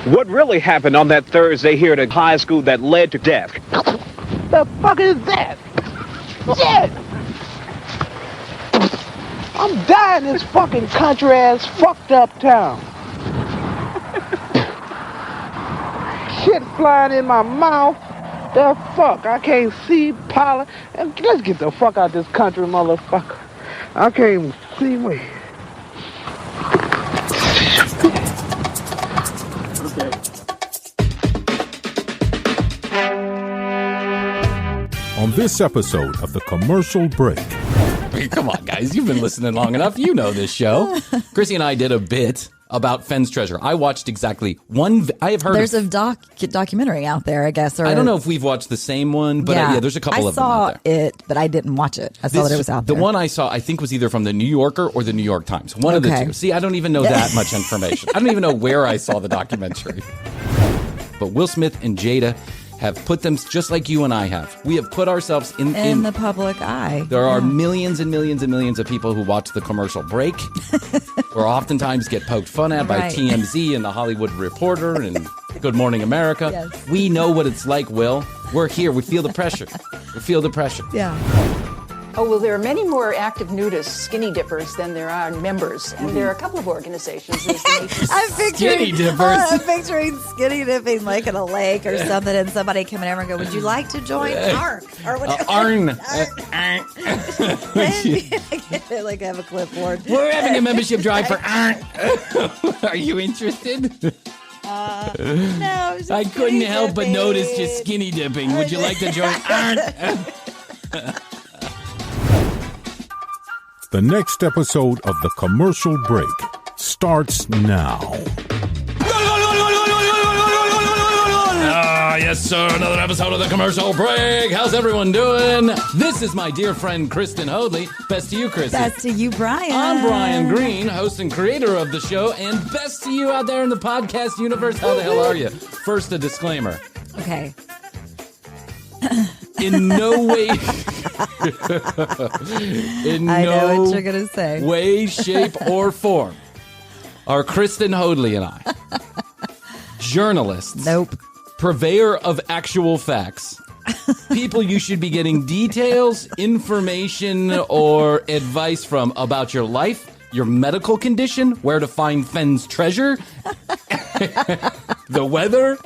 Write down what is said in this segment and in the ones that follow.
What really happened on that Thursday here at a high school that led to death? The fuck is that? Shit! I'm dying in this fucking country-ass fucked up town. Shit flying in my mouth. The fuck? I can't see pollen. Let's get the fuck out of this country, motherfucker. I can't even see me. On this episode of The Commercial Break. Come on, guys. You've been listening long enough. You know this show. Krissy and I did a bit about Fenn's treasure. I watched exactly one. I have heard there's a documentary out there, I guess. Or I don't know if we've watched the same one, but yeah, there's a couple of them out there. I saw it, but I didn't watch it. I saw that it was out there. The one I saw, I think, was either from the New Yorker or the New York Times. One of the two. See, I don't even know that much information. I don't even know where I saw the documentary. But Will Smith and Jada have put them, just like you and I have. We have put ourselves in the public eye. There are millions and millions and millions of people who watch The Commercial Break, or oftentimes get poked fun at by TMZ and The Hollywood Reporter and Good Morning America. Yes. We know what it's like, Will. We're here. We feel the pressure. We feel the pressure. Yeah. Oh, well, there are many more active nudists, skinny dippers, than there are members. And there are a couple of organizations. I'm picturing skinny dipping like in a lake or something, and somebody coming over and go, would you like to join ARC? Or whatever. Arn. Like have a clipboard. We're having a membership drive for ARC. Are you interested? No. I couldn't help but notice you skinny dipping. Would you like to join ARC? The next episode of The Commercial Break starts now. Yes, sir. Another episode of The Commercial Break. How's everyone doing? This is my dear friend, Kristen Hoadley. Best to you, Krissy. Best to you, Bryan. I'm Bryan Green, host and creator of the show. And best to you out there in the podcast universe. How the hell are you? First, a disclaimer. Okay. In no way... I know what you're going to say. Way, shape, or form are Kristen Hoadley and I journalists. Nope. Purveyor of actual facts. People you should be getting details, information, or advice from about your life, your medical condition, where to find Fenn's treasure, the weather,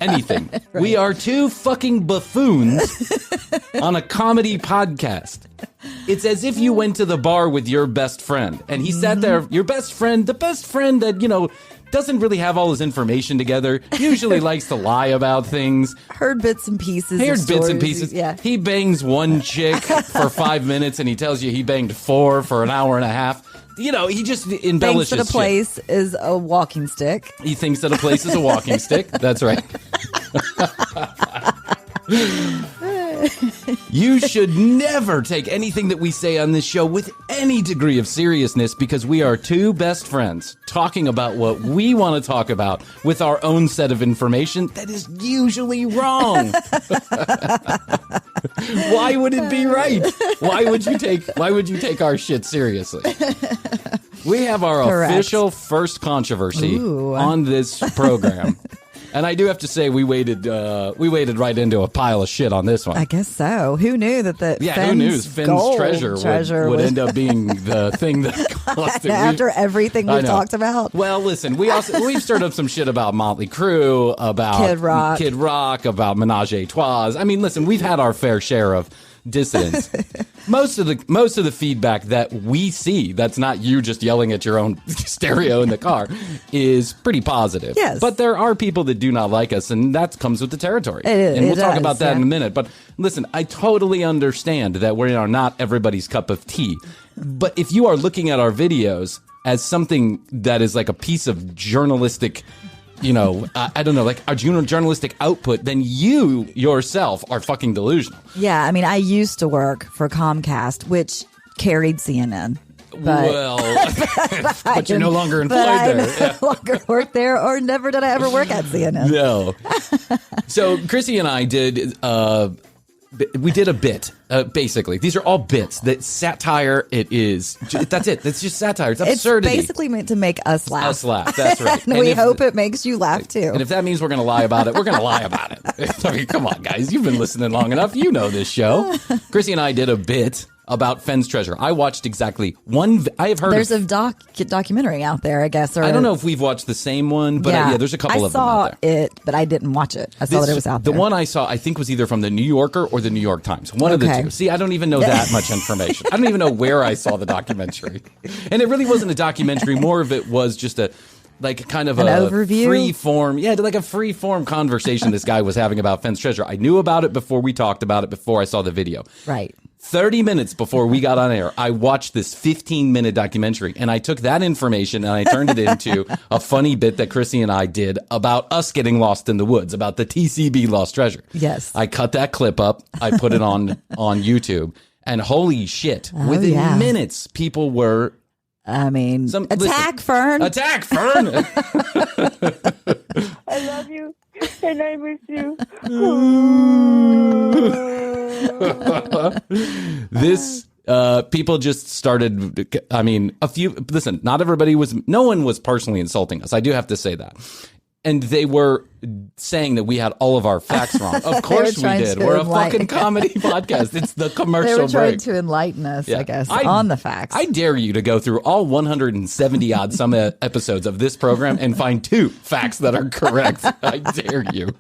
anything. Right. We are two fucking buffoons on a comedy podcast. It's as if you went to the bar with your best friend, and he sat there, your best friend, the best friend that, you know, doesn't really have all his information together, usually likes to lie about things. Heard bits and pieces. Yeah. He bangs one chick for 5 minutes, and he tells you he banged 4 for an hour and a half. You know, he just embellishes thinks that a place is a walking stick. He thinks that a place is a walking stick. That's right. You should never take anything that we say on this show with any degree of seriousness, because we are two best friends talking about what we want to talk about with our own set of information that is usually wrong. Why would it be right? Why would you take our shit seriously? We have our official first controversy on this program. And I do have to say, we waded right into a pile of shit on this one. I guess so. Who knew that Fenn's treasure would end up being the thing that cost it. After everything we've talked about? Well, listen, we've stirred up some shit about Motley Crue, about Kid Rock, about Menage a Trois. I mean, listen, we've had our fair share of dissidents. Most of the feedback that we see, that's not you just yelling at your own stereo in the car, is pretty positive. Yes. But there are people that do not like us, and that comes with the territory. And we'll talk about that in a minute. But listen, I totally understand that we are not everybody's cup of tea. But if you are looking at our videos as something that is like a piece of journalistic, I don't know, like a journalistic output, then you yourself are fucking delusional. Yeah, I mean, I used to work for Comcast, which carried CNN. But you're no longer employed there. I no longer work there, or never did I ever work at CNN. No. So Krissy and I did We did a bit, basically. These are all bits. That satire, that's it. It's just satire. It's absurdity. It's basically meant to make us laugh. Us laugh, that's right. And we hope it makes you laugh, too. And if that means we're going to lie about it, we're going to lie about it. I mean, come on, guys. You've been listening long enough. You know this show. Krissy and I did a bit about Fenn's treasure. I watched exactly one. I have heard there's a documentary out there, I guess. Or, I don't know if we've watched the same one, but yeah, there's a couple of them out there. I saw it, but I didn't watch it. I saw that it was out there. The one I saw, I think, was either from the New Yorker or the New York Times. One of the two. See, I don't even know that much information. I don't even know where I saw the documentary. And it really wasn't a documentary. More of it was just an overview, free form, like a free form conversation this guy was having about Fenn's treasure. I knew about it before we talked about it, before I saw the video. Right. 30 minutes before we got on air, I watched this 15-minute documentary, and I took that information and I turned it into a funny bit that Krissy and I did about us getting lost in the woods, about the TCB lost treasure. Yes. I cut that clip up. I put it on YouTube, and holy shit, within minutes, people were... attack Fern. Attack Fern. I love you and I miss you. This people just started. Listen, no one was personally insulting us. I do have to say that. And they were saying that we had all of our facts wrong. Of course we did. We're a fucking comedy podcast. It's the commercial break. They were trying to enlighten us, I guess, on the facts. I dare you to go through all 170 odd some episodes of this program and find 2 facts that are correct. I dare you.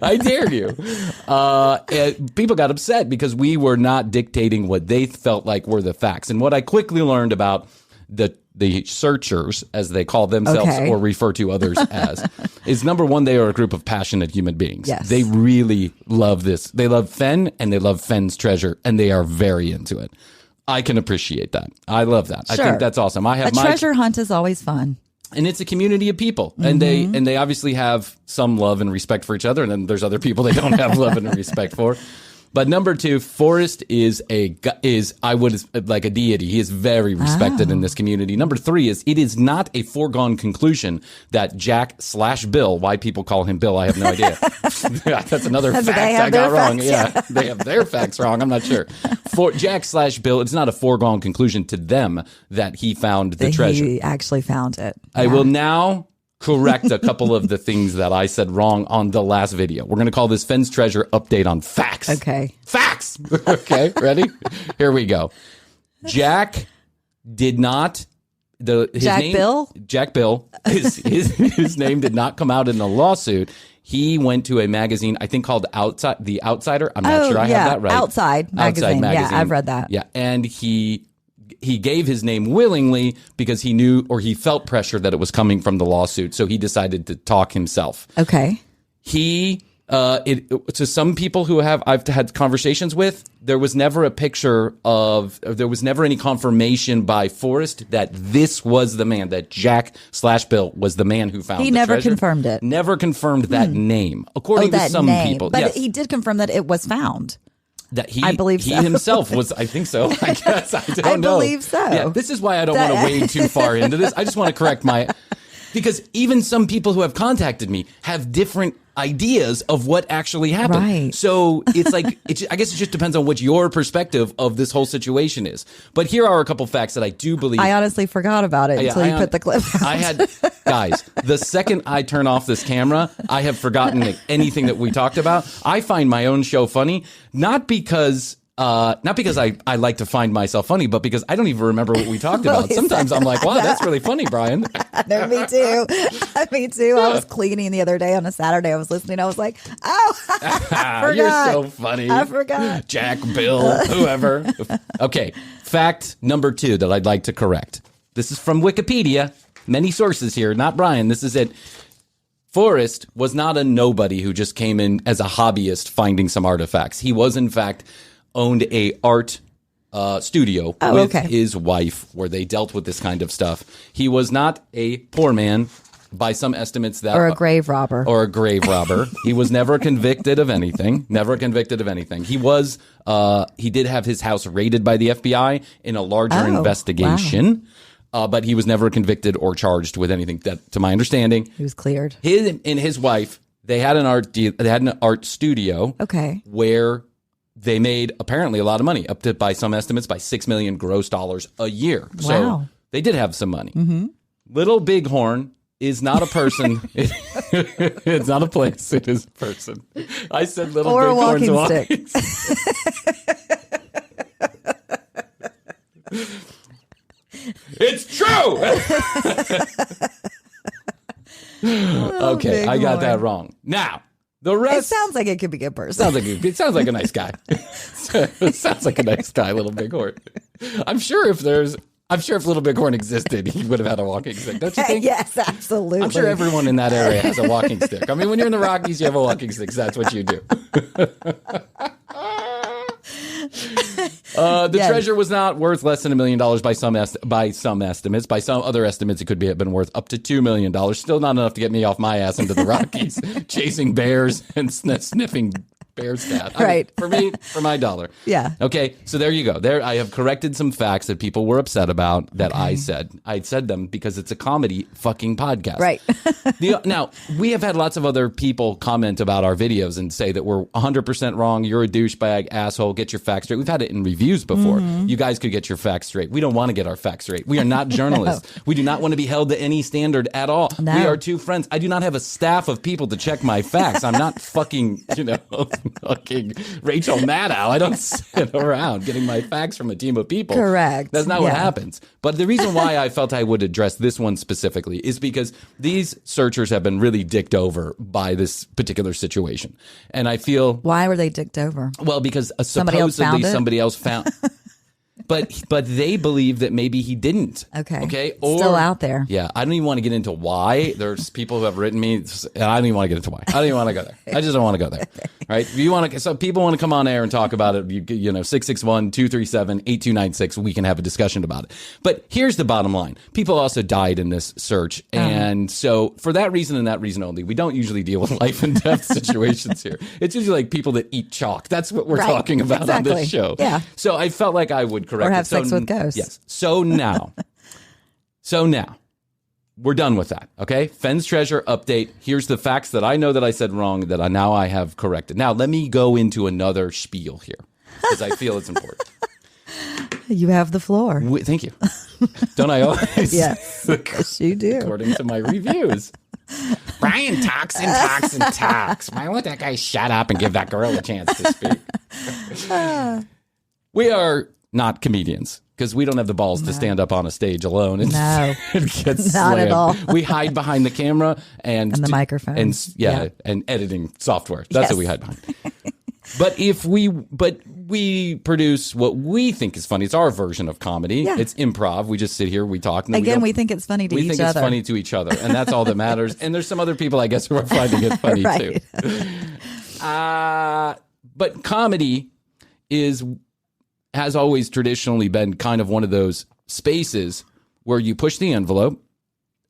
I dare you. People got upset because we were not dictating what they felt like were the facts. And what I quickly learned about the searchers, as they call themselves or refer to others as, is number one, they are a group of passionate human beings. Yes. They really love this. They love Fenn and they love Fenn's treasure, and they are very into it. I can appreciate that. I love that. Sure. I think that's awesome. I have treasure hunt is always fun. And it's a community of people, and they obviously have some love and respect for each other, and then there's other people they don't have love and respect for. But number 2, Forrest is I would like a deity. He is very respected in this community. Number 3 is it is not a foregone conclusion that Jack/Bill, why people call him Bill, I have no idea. That's another fact I got wrong. Yeah, they have their facts wrong. I'm not sure. For Jack/Bill, it's not a foregone conclusion to them that he found the treasure. He actually found it. I will now correct a couple of the things that I said wrong on the last video. We're going to call this Fenn's Treasure Update on Facts. Okay. Facts! Okay, ready? Here we go. Jack did not... Jack Bill? His name did not come out in the lawsuit. He went to a magazine, I think called The Outsider. I'm not sure I have that right. Outside magazine. Yeah, I've read that. Yeah, and he gave his name willingly because he knew or he felt pressure that it was coming from the lawsuit. So he decided to talk himself. Okay. To some people who I've had conversations with, there was never any confirmation by Forrest that this was the man, that Jack/Bill was the man who found the treasure. He never confirmed it. Never confirmed that name, according to some people. But he did confirm that it was found. I believe he himself was, I think so. I guess. I don't know. I believe so. Yeah, this is why I don't want to wade too far into this. I just want to correct because even some people who have contacted me have different ideas of what actually happened. Right. So it's like, I guess it just depends on what your perspective of this whole situation is. But here are a couple facts that I do believe. I honestly forgot about it until you put the clip out. Guys, the second I turn off this camera, I have forgotten anything that we talked about. I find my own show funny, not because I like to find myself funny, but because I don't even remember what we talked about. Sometimes I'm like, wow, that's really funny, Bryan. No, me too. Me too. I was cleaning the other day on a Saturday. I was listening. I was like, oh, I forgot. You're so funny. I forgot. Jack, Bill, whoever. Okay. Fact number 2 that I'd like to correct. This is from Wikipedia. Many sources here, not Bryan. This is it. Forrest was not a nobody who just came in as a hobbyist finding some artifacts. He was, in fact, owned a art studio with his wife where they dealt with this kind of stuff. He was not a poor man by some estimates that... Or a grave robber. He was never convicted of anything. He was... he did have his house raided by the FBI in a larger investigation. Wow. But he was never convicted or charged with anything. That, to my understanding... He was cleared. His and his wife, they had an art studio. Okay. Where... they made apparently a lot of money, up to, by some estimates, by $6 million gross dollars a year. So Wow. they did have some money. Little Bighorn is not a person. It's not a place. It is a person. I said Little Or a Bighorn's walking stick. It's true. Okay, I got that wrong. Now, the It rest sounds like it could be a person. it sounds like a nice guy. It sounds like a nice guy, Little Bighorn. I'm sure if Little Bighorn existed, he would have had a walking stick. Don't you think? Yes, absolutely. I'm sure everyone in that area has a walking stick. I mean, when you're in the Rockies, you have a walking stick. So that's what you do. The treasure was not worth less than $1 million by some estimates. By some other estimates, it could have been worth up to $2 million. Still not enough to get me off my ass into the Rockies, chasing bears and sniffing bear's cat. Right. I mean, for my dollar. Yeah. Okay, so there you go. There, I have corrected some facts that people were upset about that I said. I said them because it's a comedy fucking podcast. Right. Now, we have had lots of other people comment about our videos and say that we're 100% wrong. You're a douchebag, asshole. Get your facts straight. We've had it in reviews before. You guys could get your facts straight. We don't want to get our facts straight. We are not journalists. We do not want to be held to any standard at all. No. We are two friends. I do not have a staff of people to check my facts. I'm not fucking, fucking Rachel Maddow. I don't sit around getting my facts from a team of people. Correct. That's not what Yeah. happens. But the reason why I felt I would address this one specifically is because these searchers have been really dicked over by this particular situation. And I feel, Why were they dicked over? well, because Somebody else supposedly found it? somebody else found. But they believe that maybe he didn't. Okay. Or, Still out there. Yeah. I don't even want to get into why. There's people who have written me, and I don't even want to get into why. I don't even want to go there. I just don't want to go there. Right? If you want to, so people want to come on air and talk about it, 661-237-8296. We can have a discussion about it. But here's the bottom line. People also died in this search. And so for that reason and that reason only, we don't usually deal with life and death situations here. It's usually like people that eat chalk. That's what we're Right. talking about on Exactly. this show. Yeah. So I felt like I would correct Or have it. So sex with ghosts. Yes. So now, we're done with that. Okay. Fenn's treasure update. Here's the facts that I know that I said wrong that I have corrected. Now let me go into another spiel here because I feel it's important. You have the floor. Thank you. Don't I always? Yes. Yes, you do. According to my reviews. Bryan talks and talks and talks. Why won't that guy shut up and give that girl a chance to speak? We are not comedians because we don't have the balls to stand up on a stage alone and, No. and get Not slammed. at all. We hide behind the camera and the microphone. and Yeah. and editing software. That's what Yes. we hide behind. But we produce what we think is funny. It's our version of comedy. Yeah. It's improv. We just sit here, we talk. And Again, we we think it's funny to we each think other. it's funny to each other, and that's all that matters. And there's some other people, I guess, who are finding it funny Right. too. But comedy has always traditionally been kind of one of those spaces where you push the envelope,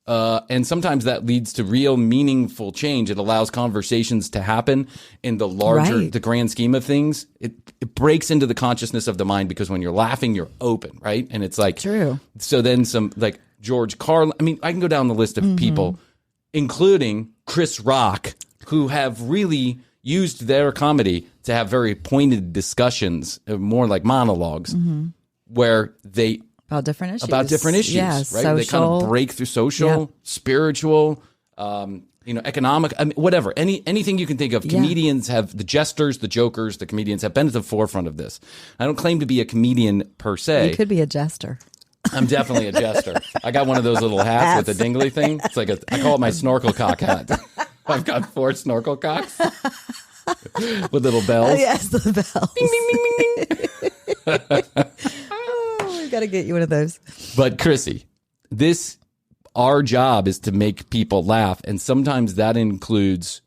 and sometimes that leads to real meaningful change. It allows conversations to happen in the larger, Right. the grand scheme of things. It breaks into the consciousness of the mind because when you're laughing, you're open, right? And it's like True. So then some like George Carlin. I mean, I can go down the list of people, including Chris Rock, who have really used their comedy to have very pointed discussions, more like monologues, where they About different issues. right? Yeah, They kind of social. break through social, spiritual, economic, I mean, whatever. Anything you can think of. Yeah. Comedians have the jesters, the jokers, the comedians have been at the forefront of this. I don't claim to be a comedian per se. You could be a jester. I'm definitely a jester. I got one of those little hats with a dingly thing. It's like I call it my snorkel cock hat. I've got 4 snorkel cocks with little bells. Yes, the bells. Ding, ding, ding, ding. We've got to get you one of those. But Krissy, our job is to make people laugh, and sometimes that includes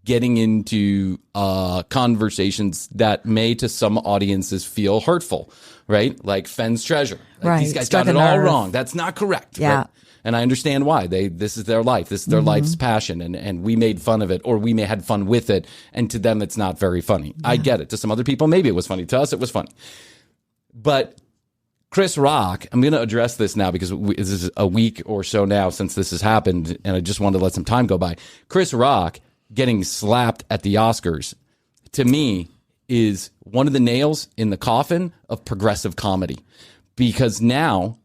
getting into conversations that may to some audiences feel hurtful, right? Like Fenn's treasure. Like, Right. these guys Struck got it a all nerve. wrong. That's not correct. Yeah. Right? And I understand why. This is their life. This is their life's passion. And we made fun of it, or we may had fun with it. And to them, it's not very funny. I get it. To some other people, maybe it was funny. To us, it was funny. But Chris Rock, I'm going to address this now because this is a week or so now since this has happened. And I just wanted to let some time go by. Chris Rock getting slapped at the Oscars, to me, is one of the nails in the coffin of progressive comedy, because now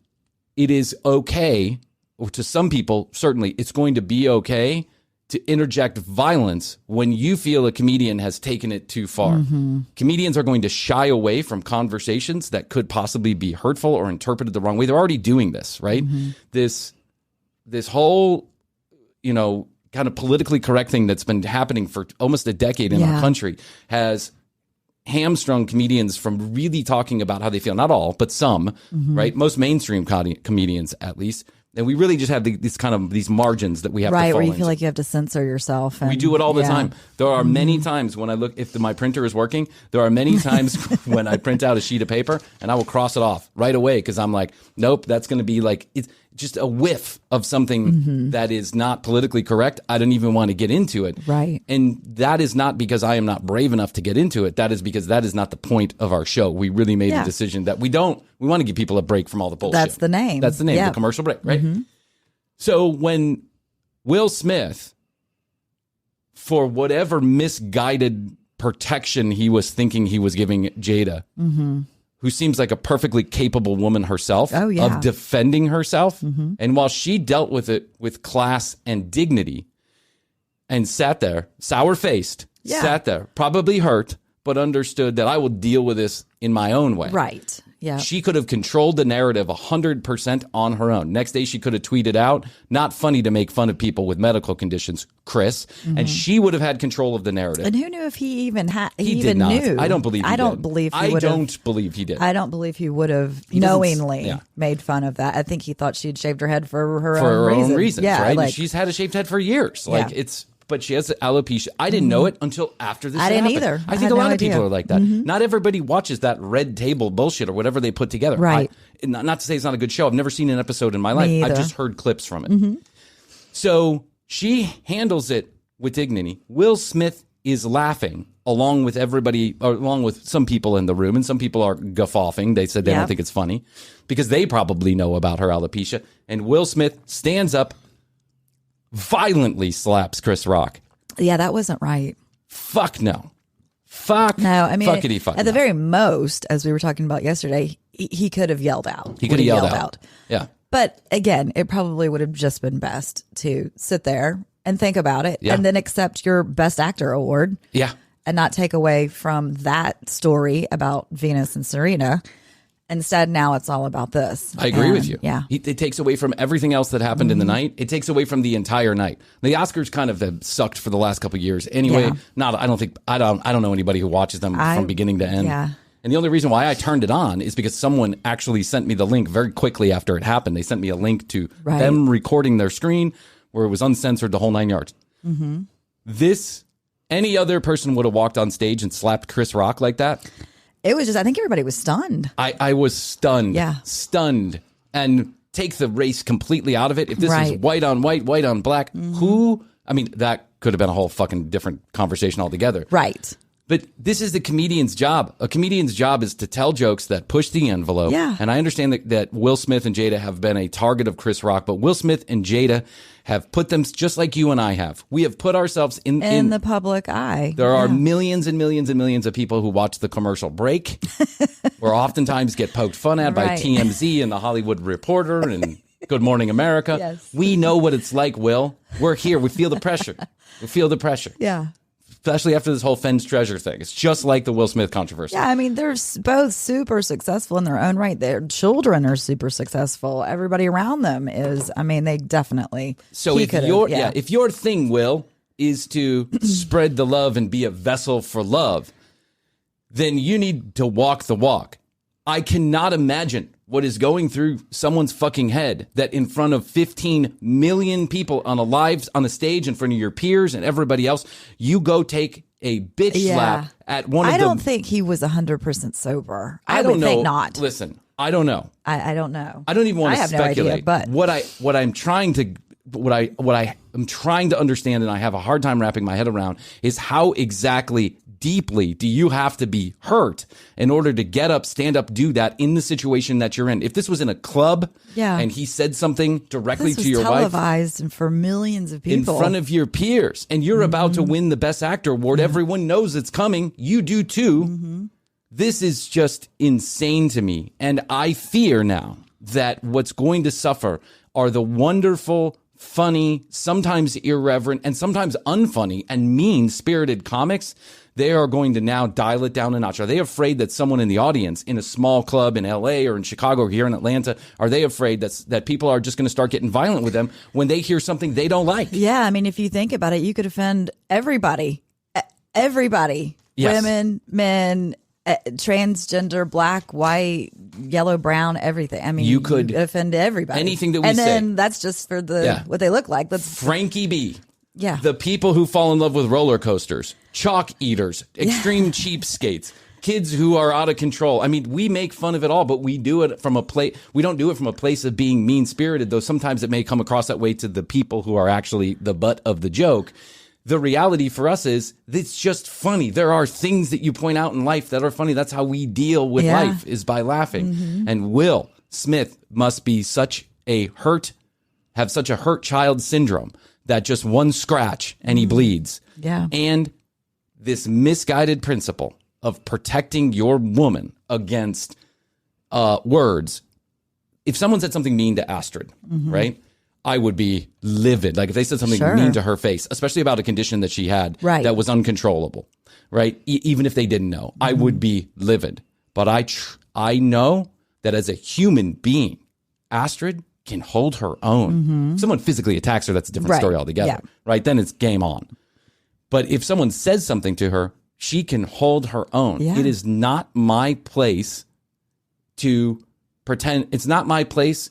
it is okay, or to some people, certainly it's going to be okay to interject violence when you feel a comedian has taken it too far. Comedians are going to shy away from conversations that could possibly be hurtful or interpreted the wrong way. They're already doing this, right? This whole, kind of politically correct thing that's been happening for almost a decade in our country has hamstrung comedians from really talking about how they feel. Not all, but some, right? Most mainstream comedians, at least. And we really just have these margins that we have to fall where you into. feel like you have to censor yourself. And, we do it all the time. There are many times when I look, if my printer is working, there are many times when I print out a sheet of paper and I will cross it off right away because I'm like, nope, that's going to be like, it's just a whiff of something that is not politically correct. I don't even want to get into it. Right. And that is not because I am not brave enough to get into it. That is because that is not the point of our show. We really made a decision that we want to give people a break from all the bullshit. That's the name. That's the name, Yep. the commercial break, right? So when Will Smith, for whatever misguided protection he was thinking he was giving Jada, who seems like a perfectly capable woman herself, of defending herself, and while she dealt with it with class and dignity and sat there, sour-faced, sat there, probably hurt, but understood that I will deal with this in my own way. Right. Yeah. She could have controlled the narrative 100% on her own. Next day, she could have tweeted out, not funny to make fun of people with medical conditions, Chris. And she would have had control of the narrative. And who knew if he even had? He did not. Knew. I don't believe he did. I don't believe he did. I don't believe he would have knowingly made fun of that. I think he thought she'd shaved her head for her own reasons. Yeah, right? Like, She's had a shaved head for years. But she has alopecia. I didn't know it until after this happened. I didn't either. I think a lot of people are like that. Not everybody watches that Red Table bullshit or whatever they put together. Right. Not to say it's not a good show. I've never seen an episode in my life. I've just heard clips from it. So she handles it with dignity. Will Smith is laughing along with everybody, or along with some people in the room, and some people are guffawing. They said they don't think it's funny because they probably know about her alopecia. And Will Smith stands up, violently slaps Chris Rock. Yeah, that wasn't right. Fuck no. Fuck no. I mean, fuckity fuck. At the very most, as we were talking about yesterday, he could have yelled out. He could have yelled out. Yeah. But again, it probably would have just been best to sit there and think about it and then accept your Best Actor award. Yeah. And not take away from that story about Venus and Serena. Instead, now it's all about this. I agree with you. Yeah. It takes away from everything else that happened in the night. It takes away from the entire night. The Oscars kind of have sucked for the last couple of years. Anyway, I don't know anybody who watches them from beginning to end. Yeah. And the only reason why I turned it on is because someone actually sent me the link very quickly after it happened. They sent me a link to them recording their screen where it was uncensored, the whole 9 yards. Any other person would have walked on stage and slapped Chris Rock like that. It was just, I think everybody was stunned. I was stunned. Yeah. Stunned. And take the race completely out of it. If this is white on white, white on black, that could have been a whole fucking different conversation altogether. Right. But this is the comedian's job. A comedian's job is to tell jokes that push the envelope. Yeah. And I understand that Will Smith and Jada have been a target of Chris Rock, but Will Smith and Jada have put them just like you and I have. We have put ourselves in the public eye. There are millions and millions and millions of people who watch the commercial break, or oftentimes get poked fun at by TMZ and the Hollywood Reporter and Good Morning America. Yes. We know what it's like, Will. We're here. We feel the pressure. We feel the pressure. Yeah. Especially after this whole Fenn's treasure thing. It's just like the Will Smith controversy. Yeah, I mean, they're both super successful in their own right. Their children are super successful. Everybody around them is, they definitely. So if your thing, Will, is to spread the love and be a vessel for love, then you need to walk the walk. I cannot imagine what is going through someone's fucking head that in front of 15 million people on a stage in front of your peers and everybody else, you go take a bitch slap at one of them. I don't think he was 100% sober. I don't know. Think not. Listen, I don't know. I don't know. I don't even want to speculate. No idea, but what I'm trying to understand, and I have a hard time wrapping my head around, is how exactly deeply do you have to be hurt in order to get up, stand up, do that in the situation that you're in? If this was in a club and he said something directly to your wife. Televised and for millions of people. In front of your peers, and you're about to win the Best Actor award. Everyone knows it's coming. You do too. This is just insane to me. And I fear now that what's going to suffer are the wonderful, funny, sometimes irreverent, and sometimes unfunny and mean-spirited comics. They are going to now dial it down a notch. Are they afraid that someone in the audience in a small club in L.A. or in Chicago or here in Atlanta, are they afraid that people are just going to start getting violent with them when they hear something they don't like? Yeah, I mean, if you think about it, you could offend everybody. Everybody. Yes. Women, men, transgender, black, white, yellow, brown, everything. I mean, you could offend everybody. Anything that we say. And then that's just for what they look like. That's Frankie B. Yeah. The people who fall in love with roller coasters, chalk eaters, extreme cheapskates, kids who are out of control. I mean, we make fun of it all, but we do it from a place. We don't do it from a place of being mean-spirited, though sometimes it may come across that way to the people who are actually the butt of the joke. The reality for us is it's just funny. There are things that you point out in life that are funny. That's how we deal with life, is by laughing. And Will Smith must be have such a hurt child syndrome that just one scratch and he bleeds. Yeah. And this misguided principle of protecting your woman against words. If someone said something mean to Astrid, right? I would be livid. Like if they said something mean to her face, especially about a condition that she had that was uncontrollable, right? Even if they didn't know, I would be livid. But I know that as a human being, Astrid can hold her own. If someone physically attacks her, that's a different story altogether, right? Then it's game on. But if someone says something to her, she can hold her own. Yeah. It is not my place to pretend. It's not my place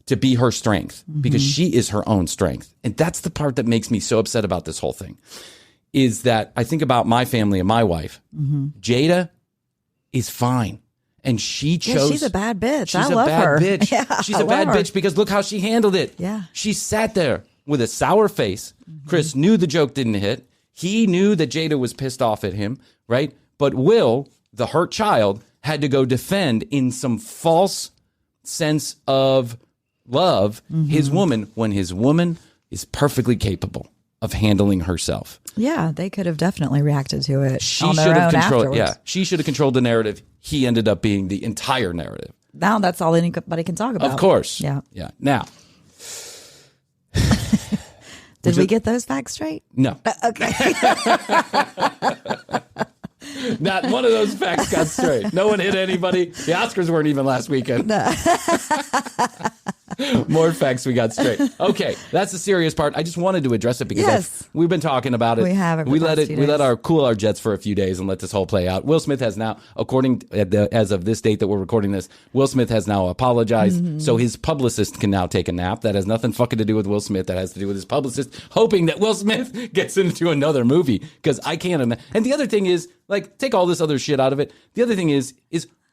to be her strength, because she is her own strength. And that's the part that makes me so upset about this whole thing, is that I think about my family and my wife. Jada is fine. And she chose. She's a bad bitch. I love her. Bitch. Yeah, she's a bad bitch because look how she handled it. Yeah. She sat there with a sour face. Chris knew the joke didn't hit. He knew that Jada was pissed off at him, right? But Will, the hurt child, had to go defend in some false sense of love his woman when his woman is perfectly capable of handling herself. Yeah, they could have definitely reacted to it. She on should their have own controlled. afterwards. Yeah, she should have controlled the narrative. He ended up being the entire narrative. Now that's all anybody can talk about. Of course. Yeah. Yeah. Now, did we get those facts straight? No. Okay. Not one of those facts got straight. No one hit anybody. The Oscars weren't even last weekend. No. More facts we got straight. Okay, that's the serious part. I just wanted to address it because we've been talking about it. We have. We let cool our jets for a few days and let this whole play out. Will Smith has now, as of this date that we're recording this, Will Smith has now apologized. So his publicist can now take a nap. That has nothing fucking to do with Will Smith. That has to do with his publicist hoping that Will Smith gets into another movie, because I can't imagine. And the other thing is, like, take all this other shit out of it. The other thing is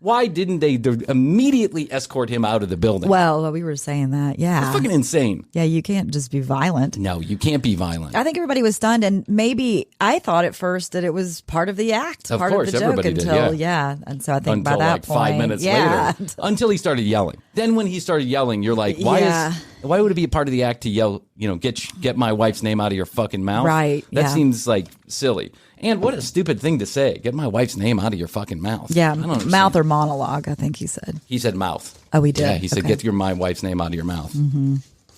why didn't they immediately escort him out of the building? Well, we were saying that, yeah. It's fucking insane. Yeah, you can't just be violent. No, you can't be violent. I think everybody was stunned, and maybe I thought at first that it was part of the act, of part course, of the joke everybody until, did, and so I think by that like point, 5 minutes later, until he started yelling. Then when he started yelling, you're like, why would it be a part of the act to yell, get my wife's name out of your fucking mouth? Right. That seems like silly. And what a stupid thing to say. Get my wife's name out of your fucking mouth. Yeah, mouth or monologue, I think he said. He said mouth. Oh, he did? Yeah, he said, get my wife's name out of your mouth.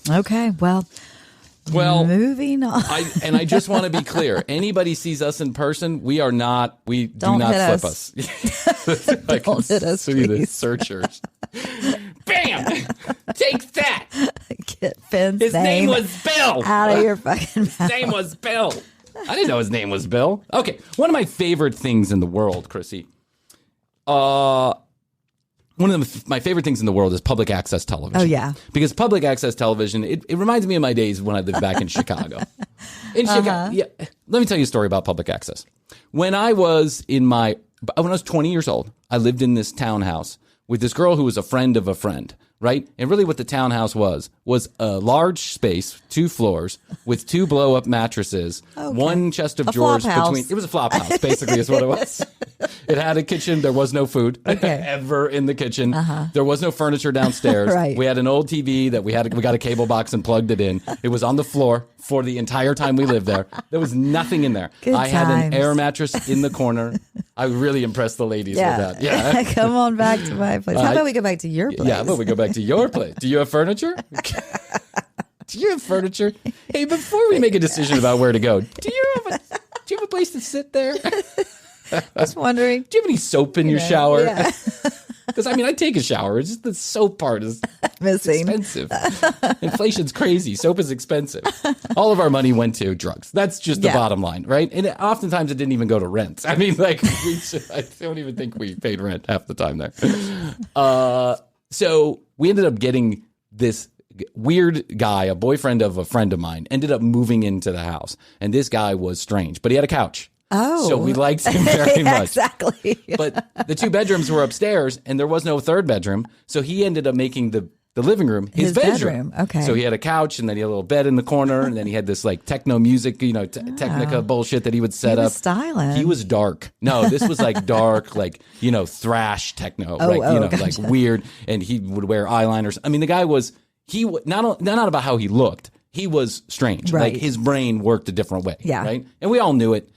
Okay, well, moving on. I just want to be clear. Anybody sees us in person, we do not flip us. Don't hit us, see the please. Searchers. Bam! Take that! Get Fenn's His name was Bill! Out of your fucking mouth. His name was Bill. I didn't know his name was Bill. Okay, one of my favorite things in the world, Krissy. One of my favorite things in the world is public access television. Oh, yeah. Because public access television, it reminds me of my days when I lived back in Chicago. Chicago, let me tell you a story about public access. When I was 20 years old, I lived in this townhouse with this girl who was a friend of a friend, right? And really what the townhouse was a large space, 2 floors, with 2 blow-up mattresses, one chest of drawers between. It was a flop house, basically, is what it was. It had a kitchen. There was no food ever in the kitchen. There was no furniture downstairs. Right. We had an old TV that we got a cable box and plugged it in. It was on the floor for the entire time we lived there. There was nothing in there. Good I had an times. air mattress in the corner. I really impressed the ladies with that. Yeah. Come on back to my place. How about we go back to your place? Yeah, but we go back to your place. Do you have furniture? Do you have furniture? Hey, before we make a decision about where to go, do you have a place to sit there? Just wondering. Do you have any soap in your shower? Yeah. Because, I take a shower. It's just the soap part is Missing. expensive. Inflation's crazy. Soap is expensive. All of our money went to drugs. That's just the bottom line, right? And oftentimes it didn't even go to rent. I don't even think we paid rent half the time there. So we ended up getting this weird guy, a boyfriend of a friend of mine, ended up moving into the house. And this guy was strange, but he had a couch. Oh. So we liked him very much. Exactly. But the 2 bedrooms were upstairs and there was no 3rd bedroom. So he ended up making the living room his bedroom. Okay. So he had a couch and then he had a little bed in the corner and then he had this like techno music, Technica bullshit that he would set up. Styling. He was dark. No, this was like dark, like, thrash techno, gotcha. like weird. And he would wear eyeliners. The guy was, not about how he looked. He was strange. Right. Like his brain worked a different way. Yeah. Right. And we all knew it.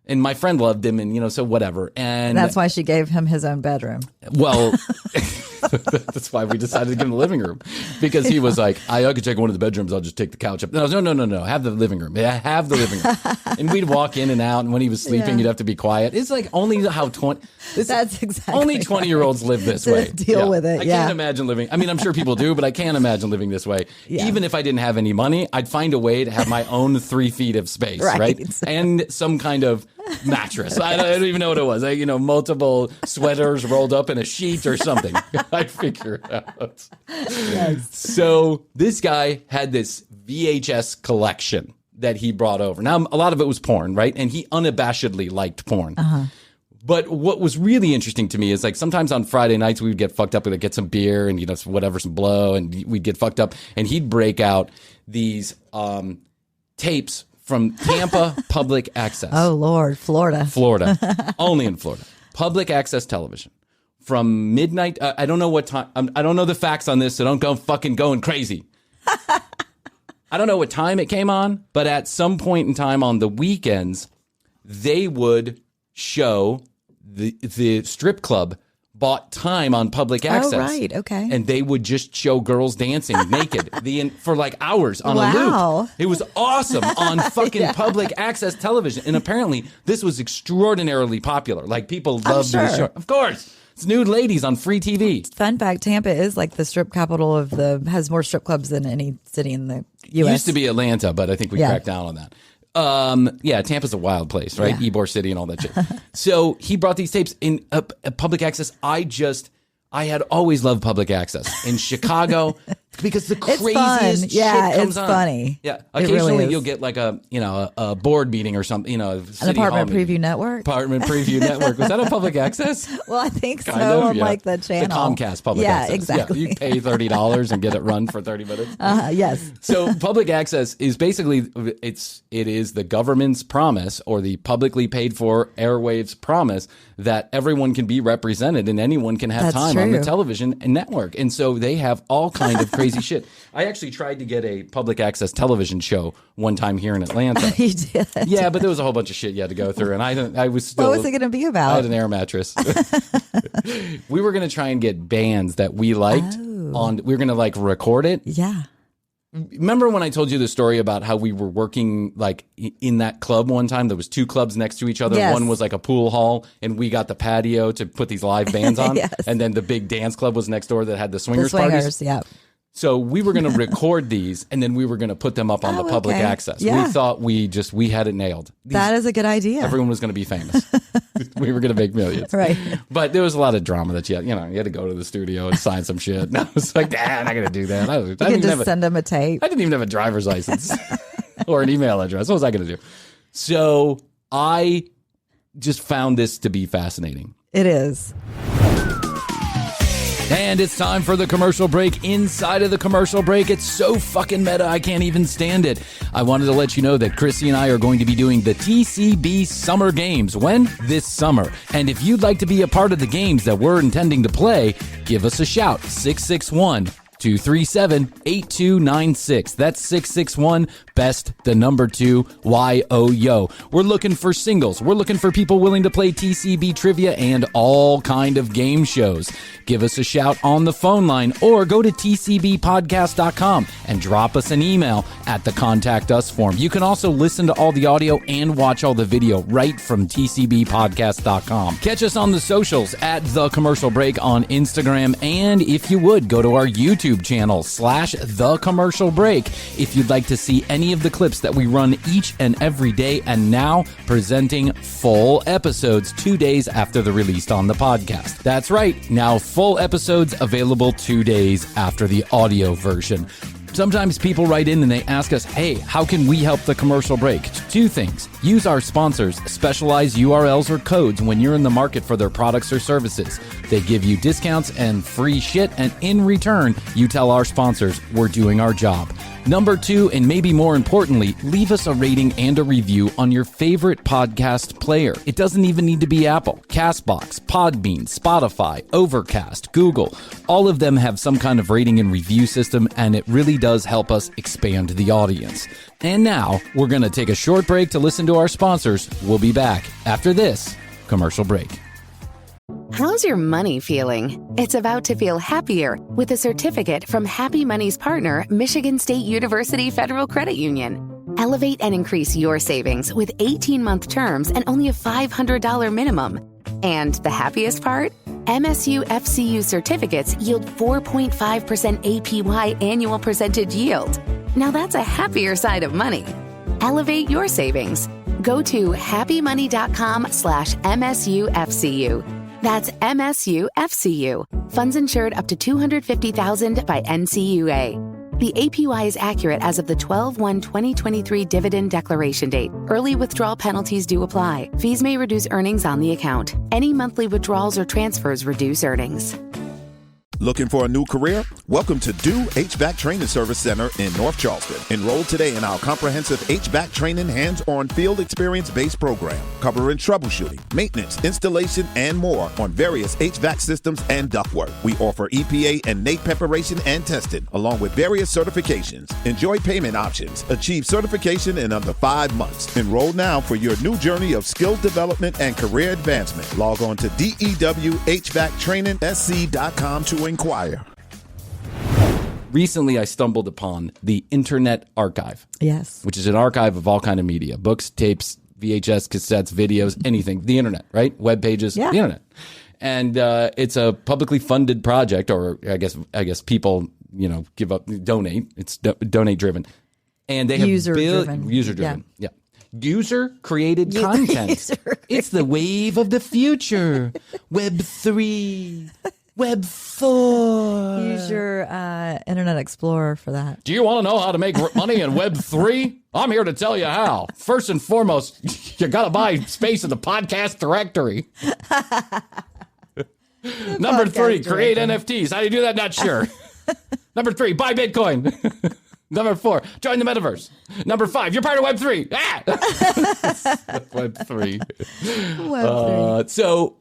And my friend loved him, and so whatever. And that's why she gave him his own bedroom. Well, that's why we decided to give him the living room, because he was like, I could take one of the bedrooms. I'll just take the couch up. No. Have the living room. Yeah, have the living room. And we'd walk in and out, and when he was sleeping, you'd have to be quiet. It's like only how That's exactly only 20-year-olds live this way. Deal with it. I can't imagine living. I'm sure people do, but I can't imagine living this way. Yeah. Even if I didn't have any money, I'd find a way to have my own 3 feet of space, right? And some kind of mattress. I don't even know what it was. Multiple sweaters rolled up in a sheet or something. I'd figure it out. Yes. So this guy had this VHS collection that he brought over. Now, a lot of it was porn, right? And he unabashedly liked porn. But what was really interesting to me is like sometimes on Friday nights we would get fucked up and get some beer and some blow, and we'd get fucked up, and he'd break out these tapes from Tampa Public Access. Oh, Lord. Florida. Only in Florida. Public access television. From midnight, I don't know what time, I don't know the facts on this, so don't go fucking going crazy. I don't know what time it came on, but at some point in time on the weekends, they would show the strip club bought time on public access. Oh, right. Okay. And they would just show girls dancing naked for like hours on a Wow. loop. It was awesome on fucking public access television. And apparently this was extraordinarily popular. Like people loved the show. Of course. It's nude ladies on free TV. Fun fact, Tampa is like the strip capital has more strip clubs than any city in the U.S. It used to be Atlanta, but I think we cracked down on that. Tampa's a wild place, right? Yeah. Ybor City and all that shit. So he brought these tapes in public access. I had always loved public access in Chicago because the craziest shit comes on. It's funny. Yeah, It occasionally really is. you'll get like a board meeting or something. An apartment preview network. Apartment preview network. Was that a public access? Well, I think so. Kind of, on yeah. like the channel, the Comcast public access. Yeah, exactly. Yeah, you pay $30 and get it run for 30 minutes. Yes. So public access is basically it is the government's promise, or the publicly paid for airwaves promise, that everyone can be represented and anyone can have time on the television and network. And so they have all kind of crazy shit. I actually tried to get a public access television show one time here in Atlanta. You did. Yeah, but there was a whole bunch of shit you had to go through, and I was still. What was it going to be about? I had an air mattress. We were going to try and get bands that we liked on. We were going to like record it. Yeah. Remember when I told you the story about how we were working like in that club one time? There was 2 clubs next to each other. Yes. One was like a pool hall, and we got the patio to put these live bands on. Yes. And then the big dance club was next door that had the swingers The swingers, parties. yeah. So we were going to record these, and then we were going to put them up on the public access. Yeah. We thought we had it nailed. That is a good idea. Everyone was going to be famous. We were going to make millions. Right. But there was a lot of drama that you had to go to the studio and sign some shit. And I was like, I'm not going to do that. You can just send them a tape. I didn't even have a driver's license or an email address. What was I going to do? So I just found this to be fascinating. It is. And it's time for the commercial break. Inside of the commercial break, it's so fucking meta, I can't even stand it. I wanted to let you know that Krissy and I are going to be doing the TCB Summer Games. When? This summer. And if you'd like to be a part of the games that we're intending to play, give us a shout. 661-237-8296. That's 661 best the number 2 YOYO. We're looking for singles. We're looking for people willing to play TCB trivia and all kind of game shows. Give us a shout on the phone line or go to tcbpodcast.com and drop us an email at the Contact Us form. You can also listen to all the audio and watch all the video right from tcbpodcast.com. Catch us on the socials at The Commercial Break on Instagram, and if you would, go to our YouTube channel /The Commercial Break if you'd like to see any of the clips that we run each and every day, and now presenting full episodes 2 days after the release on the podcast. That's right, now full episodes available 2 days after the audio version. Sometimes people write in and they ask us, hey, how can we help the commercial break? 2 things. Use our sponsors' specialized URLs or codes when you're in the market for their products or services. They give you discounts and free shit, and in return, you tell our sponsors we're doing our job. Number 2, and maybe more importantly, leave us a rating and a review on your favorite podcast player. It doesn't even need to be Apple, Castbox, Podbean, Spotify, Overcast, Google. All of them have some kind of rating and review system, and it really does help us expand the audience. And now, we're going to take a short break to listen to our sponsors. We'll be back after this commercial break. How's your money feeling? It's about to feel happier with a certificate from Happy Money's partner, Michigan State University Federal Credit Union. Elevate and increase your savings with 18-month terms and only a $500 minimum. And the happiest part? MSU FCU certificates yield 4.5% APY annual percentage yield. Now that's a happier side of money. Elevate your savings. Go to happymoney.com/MSUFCU. That's MSUFCU. Funds insured up to $250,000 by NCUA. The APY is accurate as of the 12/1/2023 dividend declaration date. Early withdrawal penalties do apply. Fees may reduce earnings on the account. Any monthly withdrawals or transfers reduce earnings. Looking for a new career? Welcome to Do HVAC Training Service Center in North Charleston. Enroll today in our comprehensive HVAC training hands-on field experience-based program, covering troubleshooting, maintenance, installation, and more on various HVAC systems and ductwork. We offer EPA and NAEP preparation and testing, along with various certifications. Enjoy payment options. Achieve certification in under 5 months. Enroll now for your new journey of skill development and career advancement. Log on to DEWHVACTrainingSC.com to inquire. Recently, I stumbled upon the Internet Archive. Yes. Which is an archive of all kind of media. Books, tapes, VHS, cassettes, videos, anything. The Internet, right? Web pages, the Internet. And it's a publicly funded project, or I guess people, donate. It's donate driven. And they have user driven. Yeah. User-created content. It's the wave of the future. Web 3. Web 4. Use your Internet Explorer for that. Do you want to know how to make money in Web 3? I'm here to tell you how. First and foremost, you got to buy space in the podcast directory. Number 3, create NFTs. How do you do that? Not sure. Number 3, buy Bitcoin. Number 4, join the metaverse. Number 5, you're part of Web 3. Web 3. Web 3. So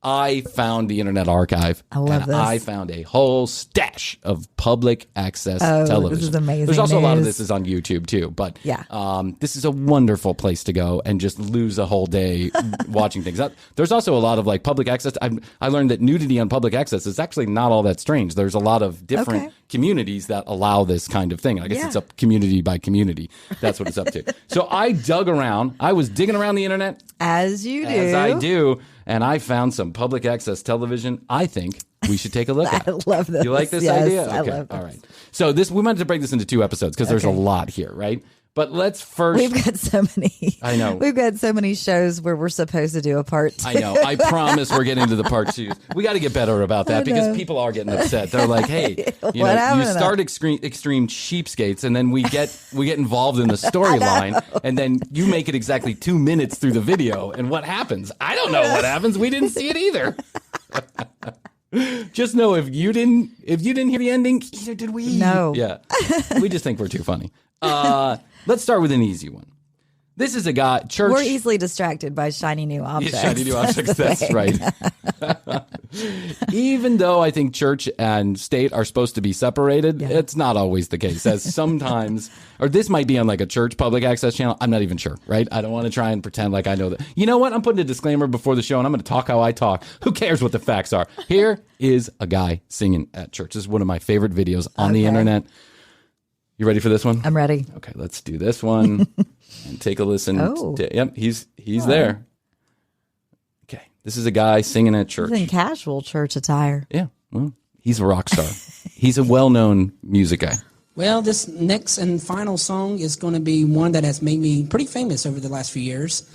I found the Internet Archive. I love this. I found a whole stash of public access television. This is amazing. There's also a lot of this is on YouTube too, but this is a wonderful place to go and just lose a whole day watching things. There's also a lot of public access. I learned that nudity on public access is actually not all that strange. There's a lot of different communities that allow this kind of thing. I guess it's up community by community. That's what it's up to. So I dug around. I was digging around the internet. As you do. As I do. And I found some public access television I think we should take a look at. I love this. You like this yes, idea? Okay. I love this. All right. So we wanted to break this into 2 episodes because there's a lot here, right? But let's first... We've got so many. I know. We've got so many shows where we're supposed to do a part 2. I know. I promise we're getting to the part 2. We got to get better about that because people are getting upset. They're like, hey, you start extreme cheapskates and then we get involved in the storyline and then you make it exactly 2 minutes through the video. And what happens? I don't know what happens. We didn't see it either. Just know if you didn't hear the ending, either did we. No. Yeah. We just think we're too funny. Let's start with an easy one. This is a guy, church. We're easily distracted by shiny new objects. Yeah, shiny new objects, that's right. Even though I think church and state are supposed to be separated, it's not always the case. As sometimes, or this might be on like a church public access channel. I'm not even sure, right? I don't want to try and pretend like I know that. You know what? I'm putting a disclaimer before the show, and I'm going to talk how I talk. Who cares what the facts are? Here is a guy singing at church. This is one of my favorite videos on the internet. You ready for this one? I'm ready. Okay, let's do this one and take a listen. Yep, he's there. Okay, this is a guy singing at church. He's in casual church attire. Yeah, well, he's a rock star. He's a well-known music guy. Well, this next and final song is going to be one that has made me pretty famous over the last few years.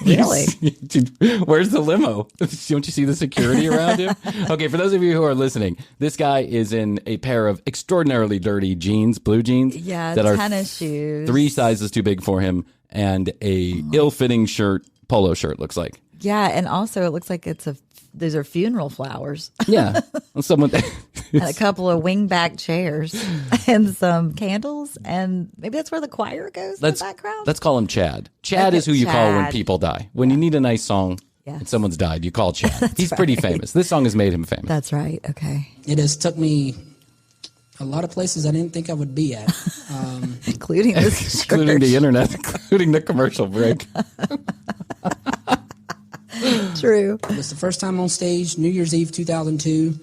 Really? Dude, where's the limo? Don't you see the security around him? Okay, for those of you who are listening, this guy is in a pair of extraordinarily dirty jeans, blue jeans. Yeah, that tennis shoes. 3 sizes too big for him, and a ill-fitting shirt, polo shirt, looks like. Yeah, and also it looks like these are funeral flowers. Yeah. Someone and a couple of wingback chairs and some candles, and maybe that's where the choir goes in the background. Let's call him Chad. Chad is who you call when people die. When you need a nice song and someone's died, you call Chad. He's pretty famous. This song has made him famous. That's right. Okay. It has took me a lot of places I didn't think I would be at. Including this including the internet, including the commercial break. True. It was the first time on stage, New Year's Eve 2002,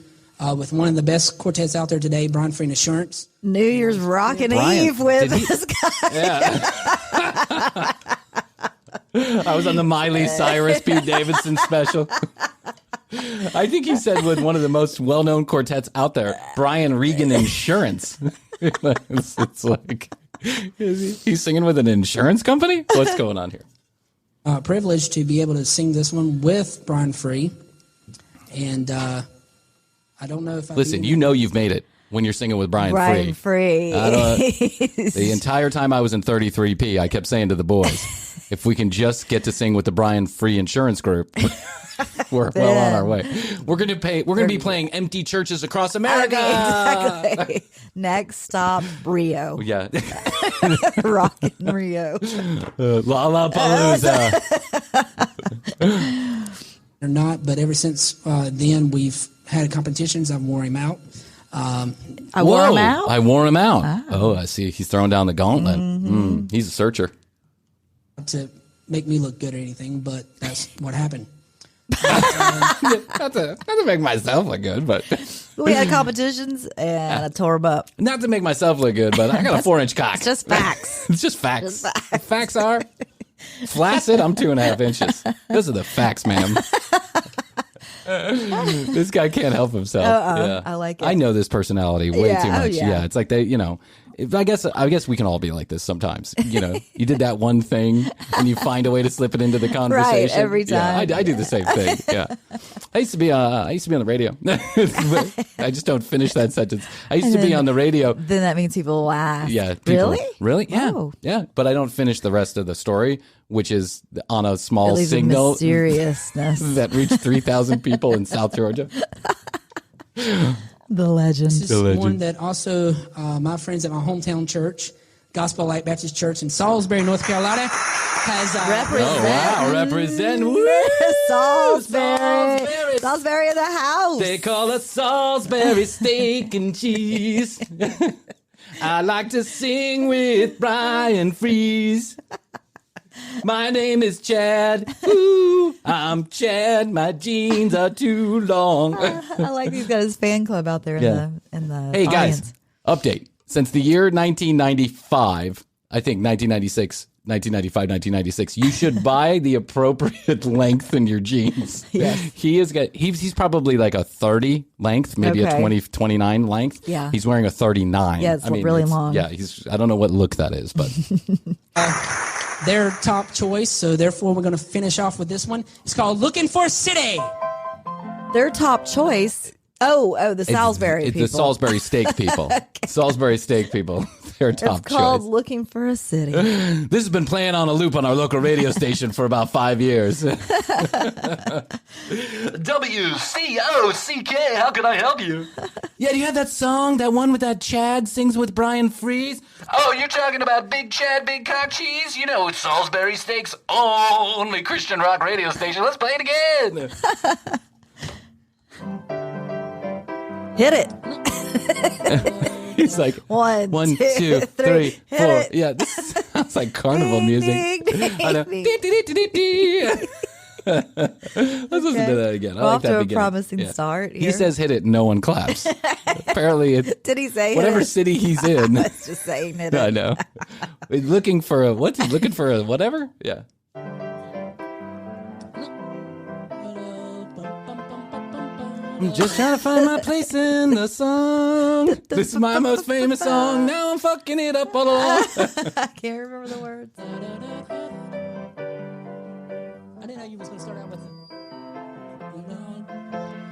with one of the best quartets out there today, Bryan Free and Assurance. New Year's Rockin' Eve with this guy. Yeah. I was on the Miley Cyrus, Pete Davidson special. I think he said with one of the most well-known quartets out there, Brian Regan Insurance. It's like, he's singing with an insurance company? What's going on here? Privileged to be able to sing this one with Bryan Free. And I don't know if I... Listen, you know you've made it when you're singing with Bryan Free. The entire time I was in 33P, I kept saying to the boys, if we can just get to sing with the Bryan Free Insurance Group, we're well on our way. We're going to be playing empty churches across America. Exactly. Next stop, Rio. Yeah. Rockin' Rio. Lollapalooza. Or not, but ever since then, we've had competitions. I've worn him out. I wore him out? I wore him out. Oh, I see. He's throwing down the gauntlet. He's a searcher. Not to make me look good or anything, but that's what happened. Not to make myself look good, but we had competitions and I tore them up. Not to make myself look good, but I got a 4-inch cock. It's just facts. It's just facts. Facts are flaccid. I'm 2.5 inches. Those are the facts, ma'am. This guy can't help himself. Yeah. I like it. I know this personality way too much. Yeah. It's like they, I guess we can all be like this sometimes. You did that one thing and you find a way to slip it into the conversation. Right, every time. Yeah, I do the same thing. Yeah. I used to be on the radio. I just don't finish that sentence. I used to be on the radio. Then that means people will ask. Yeah. Really? Yeah. Oh. Yeah. But I don't finish the rest of the story, which is on a small Really signal mysteriousness that reached 3,000 people in South Georgia. The legend. This is one that also my friends at my hometown church, Gospel Light Baptist Church in Salisbury, North Carolina, has Represent. Salisbury in the house. They call us Salisbury steak and cheese. I like to sing with Bryan Freeze. My name is Chad. Ooh, I'm Chad. My jeans are too long. I like he's got his fan club out there in the Hey, audience. guys, update. Since the year 1995, I think 1995, 1996, you should buy the appropriate length in your jeans. Yes. He's probably like a 30 length, maybe a 20, 29 length. Yeah. He's wearing a 39. Yeah, it's really long. Yeah, I don't know what look that is, but. their top choice, so therefore we're going to finish off with this one. It's called Looking for City. Their top choice. the Salisbury people. The Salisbury steak people. Salisbury steak people. They're top It's called choice. Looking for a City. This has been playing on a loop on our local radio station for about 5 years. WCOCK, how can I help you? Yeah, do you have that song, that one with that Chad sings with Brian Freeze? Oh, you're talking about Big Chad, Big Cock Cheese? You know, it's Salisbury Steak's only Christian rock radio station. Let's play it again. Hit it. He's like, 1, 1, 2, 2, 3, 4. it. Yeah, this sounds like carnival music. I know. Let's listen to that again. I We're like off that to a beginning. promising start He here. says hit it and no one claps. Apparently, Did he say whatever it? city he's in. It's just saying it. I know. He's looking for a, what's he looking for? A whatever? Yeah. I'm just trying to find my place in the song. This is my most famous song. Now I'm fucking it up all along. I can't remember the words. I didn't know you was going to start out with it.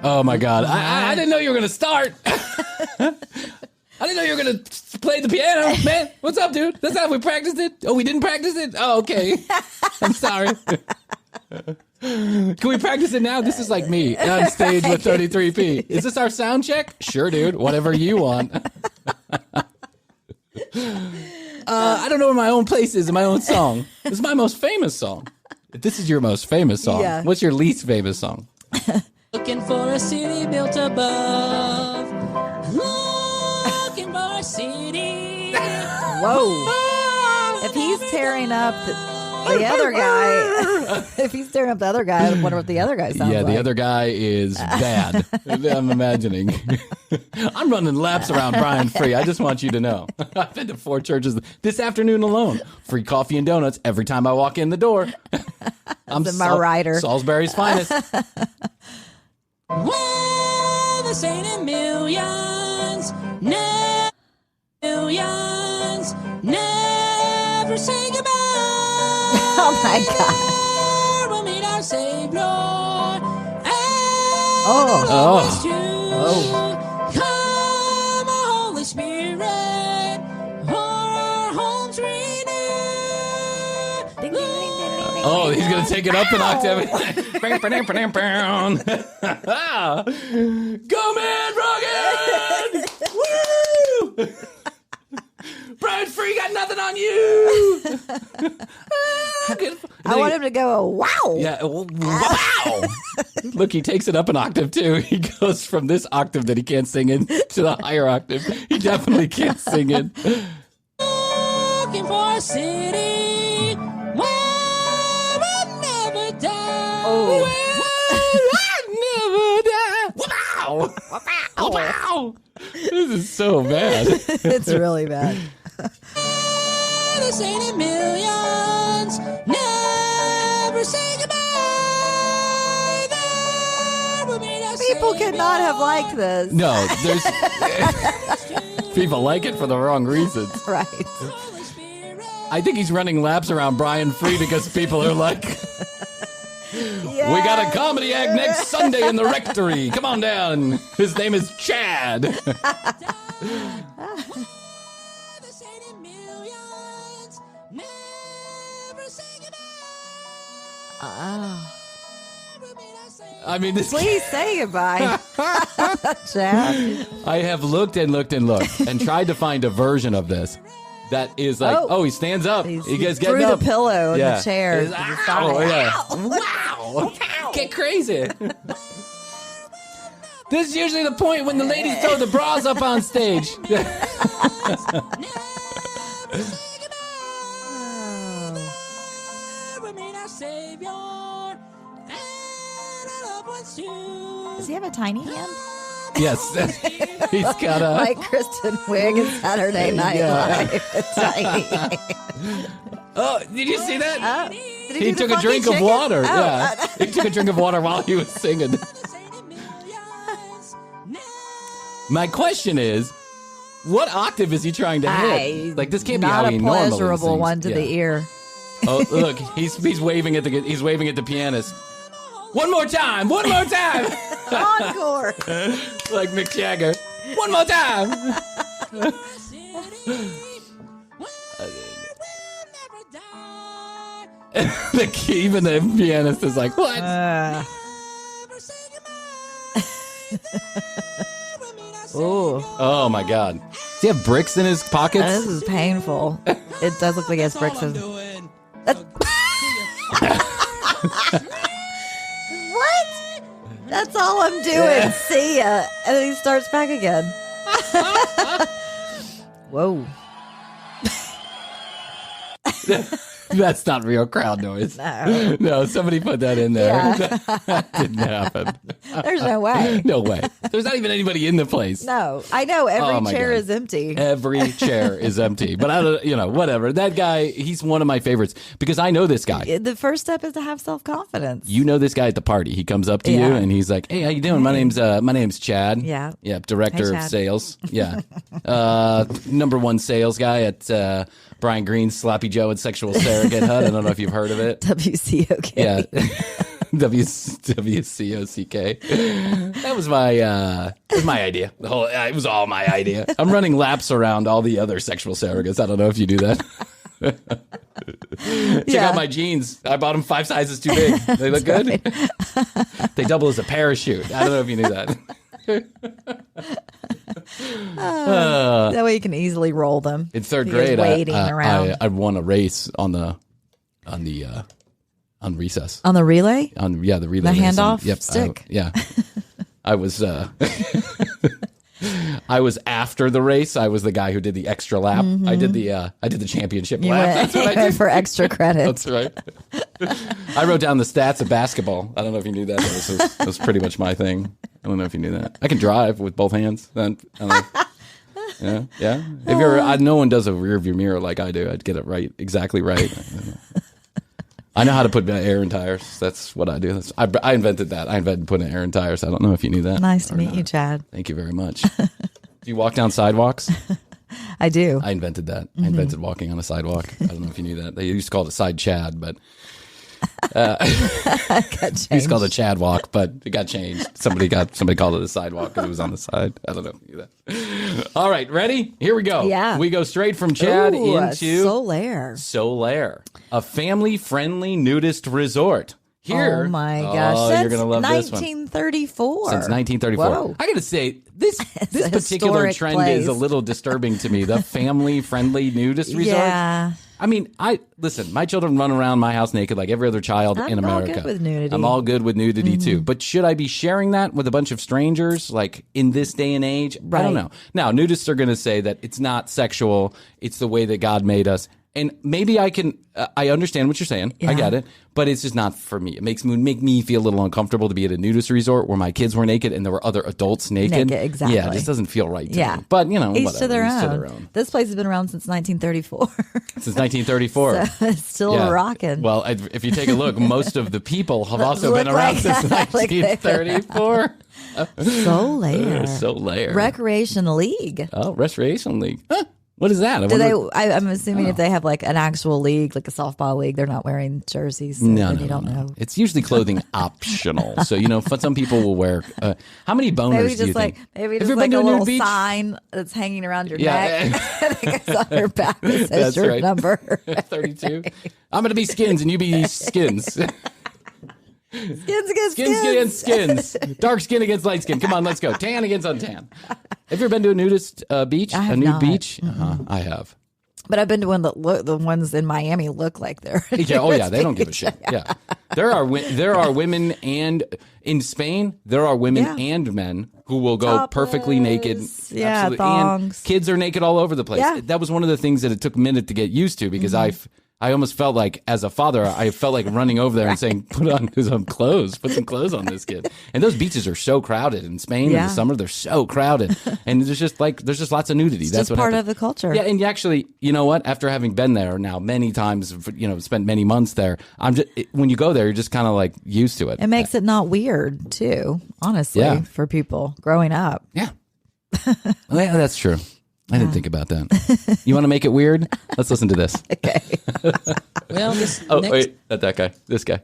Oh my God. I didn't know you were going to start. I didn't know you were going to play the piano, man. What's up, dude? That's how we practiced it. Oh, we didn't practice it? Oh, okay. I'm sorry. Can we practice it now? This is like me on stage with 33P. Is this our sound check? Sure, dude. Whatever you want. I don't know where my own place is in my own song. This is my most famous song. If this is your most famous song, Yeah. what's your least famous song? Looking for a city built above. Looking for a city. Whoa. If he's tearing up the other guy, if he's tearing up the other guy, I wonder what the other guy sounds like. Yeah, the other guy is bad. I'm imagining. I'm running laps around Brian Free. I just want you to know. I've been to 4 churches this afternoon alone. Free coffee and donuts every time I walk in the door. I'm my rider. Salisbury's finest. Well, this ain't in millions. Millions. Never say goodbye. Oh my God. We'll meet our Savior. Oh. Come, Holy Spirit, our homes renew. Ding, ding, ding, ding, ding, ding. Oh, he's going to take it up an octave. Go, man, Rogan! Woo! Brian Free got nothing on you! I want him to go, wow. Yeah, wow! Look, he takes it up an octave, too. He goes from this octave that he can't sing in to the higher octave. He definitely can't sing in. Looking for a city where we'll never die. Wow! Wow! This is so bad. It's really bad. This ain't in millions. Never say goodbye. There will be no People could not have liked this. No, there's people like it for the wrong reasons. Right. I think he's running laps around Brian Free because people are like, we got a comedy act next Sunday in the Rectory. Come on down. His name is Chad. This ain't in millions. Never say goodbye. I mean, this. Please say goodbye, Chad. I have looked and looked and looked and tried to find a version of this that is like, he stands up. He gets threw getting up. the pillow in the chair. It's, ow, yeah. Wow. Get crazy. This is usually the point when the ladies throw the bras up on stage. Does he have a tiny hand? Yes. He's got a... Like Kristen Wiig in Saturday Night Live. It's tiny. Oh, did you see that? Did He do the took a funky drink of chicken? water. Oh, Yeah. He took a drink of water while he was singing. My question is, what octave is he trying to hit? Like, this can't be how he normally Not a pleasurable sings. one to the ear. Oh, look, he's waving at the pianist. One more time. Encore. Like Mick Jagger. One more time. Even the pianist is like, what? Oh my God. Does he have bricks in his pockets? This is painful. It does look like he has bricks in. What? That's all I'm doing. See ya. And then he starts back again. Whoa. That's not real crowd noise. No. No, somebody put that in there. Yeah. That didn't happen. There's no way. No way. There's not even anybody in the place. No. I know. Every chair God. is empty. Every chair is empty. But I don't, whatever. That guy, he's one of my favorites because I know this guy. The first step is to have self-confidence. You know this guy at the party. He comes up to you and he's like, "Hey, how you doing? My name's Chad. Yeah. Yeah, director of sales. Yeah. Number one sales guy at Brian Green's Sloppy Joe and Sexual Surrogate Hut. I don't know if you've heard of it. WCOK. Yeah. WCOCK. That was my idea. It was all my idea. I'm running laps around all the other sexual surrogates. I don't know if you do that. Check out my jeans. I bought them 5 sizes too big. They look good. Right. They double as a parachute. I don't know if you knew that. That way you can easily roll them. In third grade, I won a race on recess. On the relay? The relay. The handoff yep, stick? I was I was after the race. I was the guy who did the extra lap. Mm-hmm. I did the championship You lap. went, That's what I did for extra credit. That's right. I wrote down the stats of basketball. I don't know if you knew that. That was pretty much my thing. I don't know if you knew that. I can drive with both hands. I don't know. Yeah. If no one does a rear view mirror like I do. I'd get it right, exactly right. I know how to put air in tires. That's what I do. I invented that. I invented putting air in tires. I don't know if you knew that. Nice to meet you, Chad. Thank you very much. Do you walk down sidewalks? I do. I invented that. I invented walking on a sidewalk. I don't know if you knew that. They used to call it a side Chad, but it used to call it a Chad walk, but it got changed. Somebody called it a sidewalk because it was on the side. I don't know if you knew that. All right, ready? Here we go. Yeah. We go straight from Chad into Solaire, a family-friendly nudist resort. Here, oh my gosh! You're gonna love this one. 1934. Since 1934. Whoa. I gotta say, this particular trend is a little disturbing to me. The family-friendly nudist resort. Yeah. I mean, listen, my children run around my house naked like every other child in America. I'm all good with nudity. I'm all good with nudity too. But should I be sharing that with a bunch of strangers, like in this day and age? Right. I don't know. Now, nudists are going to say that it's not sexual. It's the way that God made us. And maybe I can, I understand what you're saying. Yeah. I get it. But it's just not for me. It make me feel a little uncomfortable to be at a nudist resort where my kids were naked and there were other adults naked. Exactly. Yeah, it just doesn't feel right to me. But, each to their own. This place has been around since 1934. Since 1934. So it's still rocking. Well, if you take a look, most of the people have also been around since 1934. Solaire. Recreation League. Oh, Recreation League. Huh. What is that? I'm assuming if they have like an actual league, like a softball league, they're not wearing jerseys. So no, you don't know. It's usually clothing optional. So, some people will wear. How many boners do you think? Maybe just like a little sign that's hanging around your neck. I think it's on your back that says your number. 32. I'm going to be skins and you be skins. Skins against skins. Dark skin against light skin. Come on, let's go. Tan against untan. Have you ever been to a nudist beach? I have a nude not. Beach? I have. But I've been to one that the ones in Miami look like they're. They don't give a shit. Yeah. There are women and in Spain there are women and men who will go Topless. Perfectly naked. Yeah, absolutely. thongs. And kids are naked all over the place. Yeah. That was one of the things that it took a minute to get used to because I almost felt like, as a father, I felt like running over there and saying, put on some clothes on this kid. And those beaches are so crowded in Spain in the summer. They're so crowded. And there's just lots of nudity. It's That's just what part happens. of the culture. Yeah. And you actually, you know what? After having been there now many times, spent many months there, when you go there, you're just kind of like used to it. It makes it not weird too, honestly, for people growing up. Yeah. Well, yeah, that's true. I didn't think about that. You want to make it weird? Let's listen to this. Okay. Well, Wait, not that guy. This guy.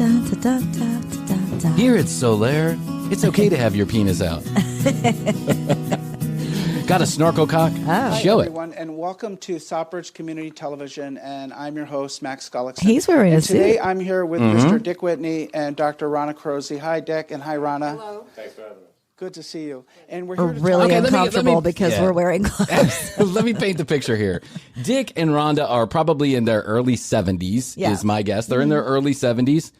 Here at Solaire, it's okay to have your penis out. Got a snorkel cock? Oh. Show Hi, it. everyone, and welcome to Stockbridge Community Television, and I'm your host, Max Gullickson. He's wearing a suit. Today I'm here with Mr. Dick Whitney and Dr. Rana Krissy. Hi, Dick, and hi, Rana. Hello. Thanks for having us. Good to see you. And we're We're here to really talk uncomfortable because we're wearing clothes. Let me paint the picture here. Dick and Rhonda are probably in their early 70s, is my guess. They're in their early 70s.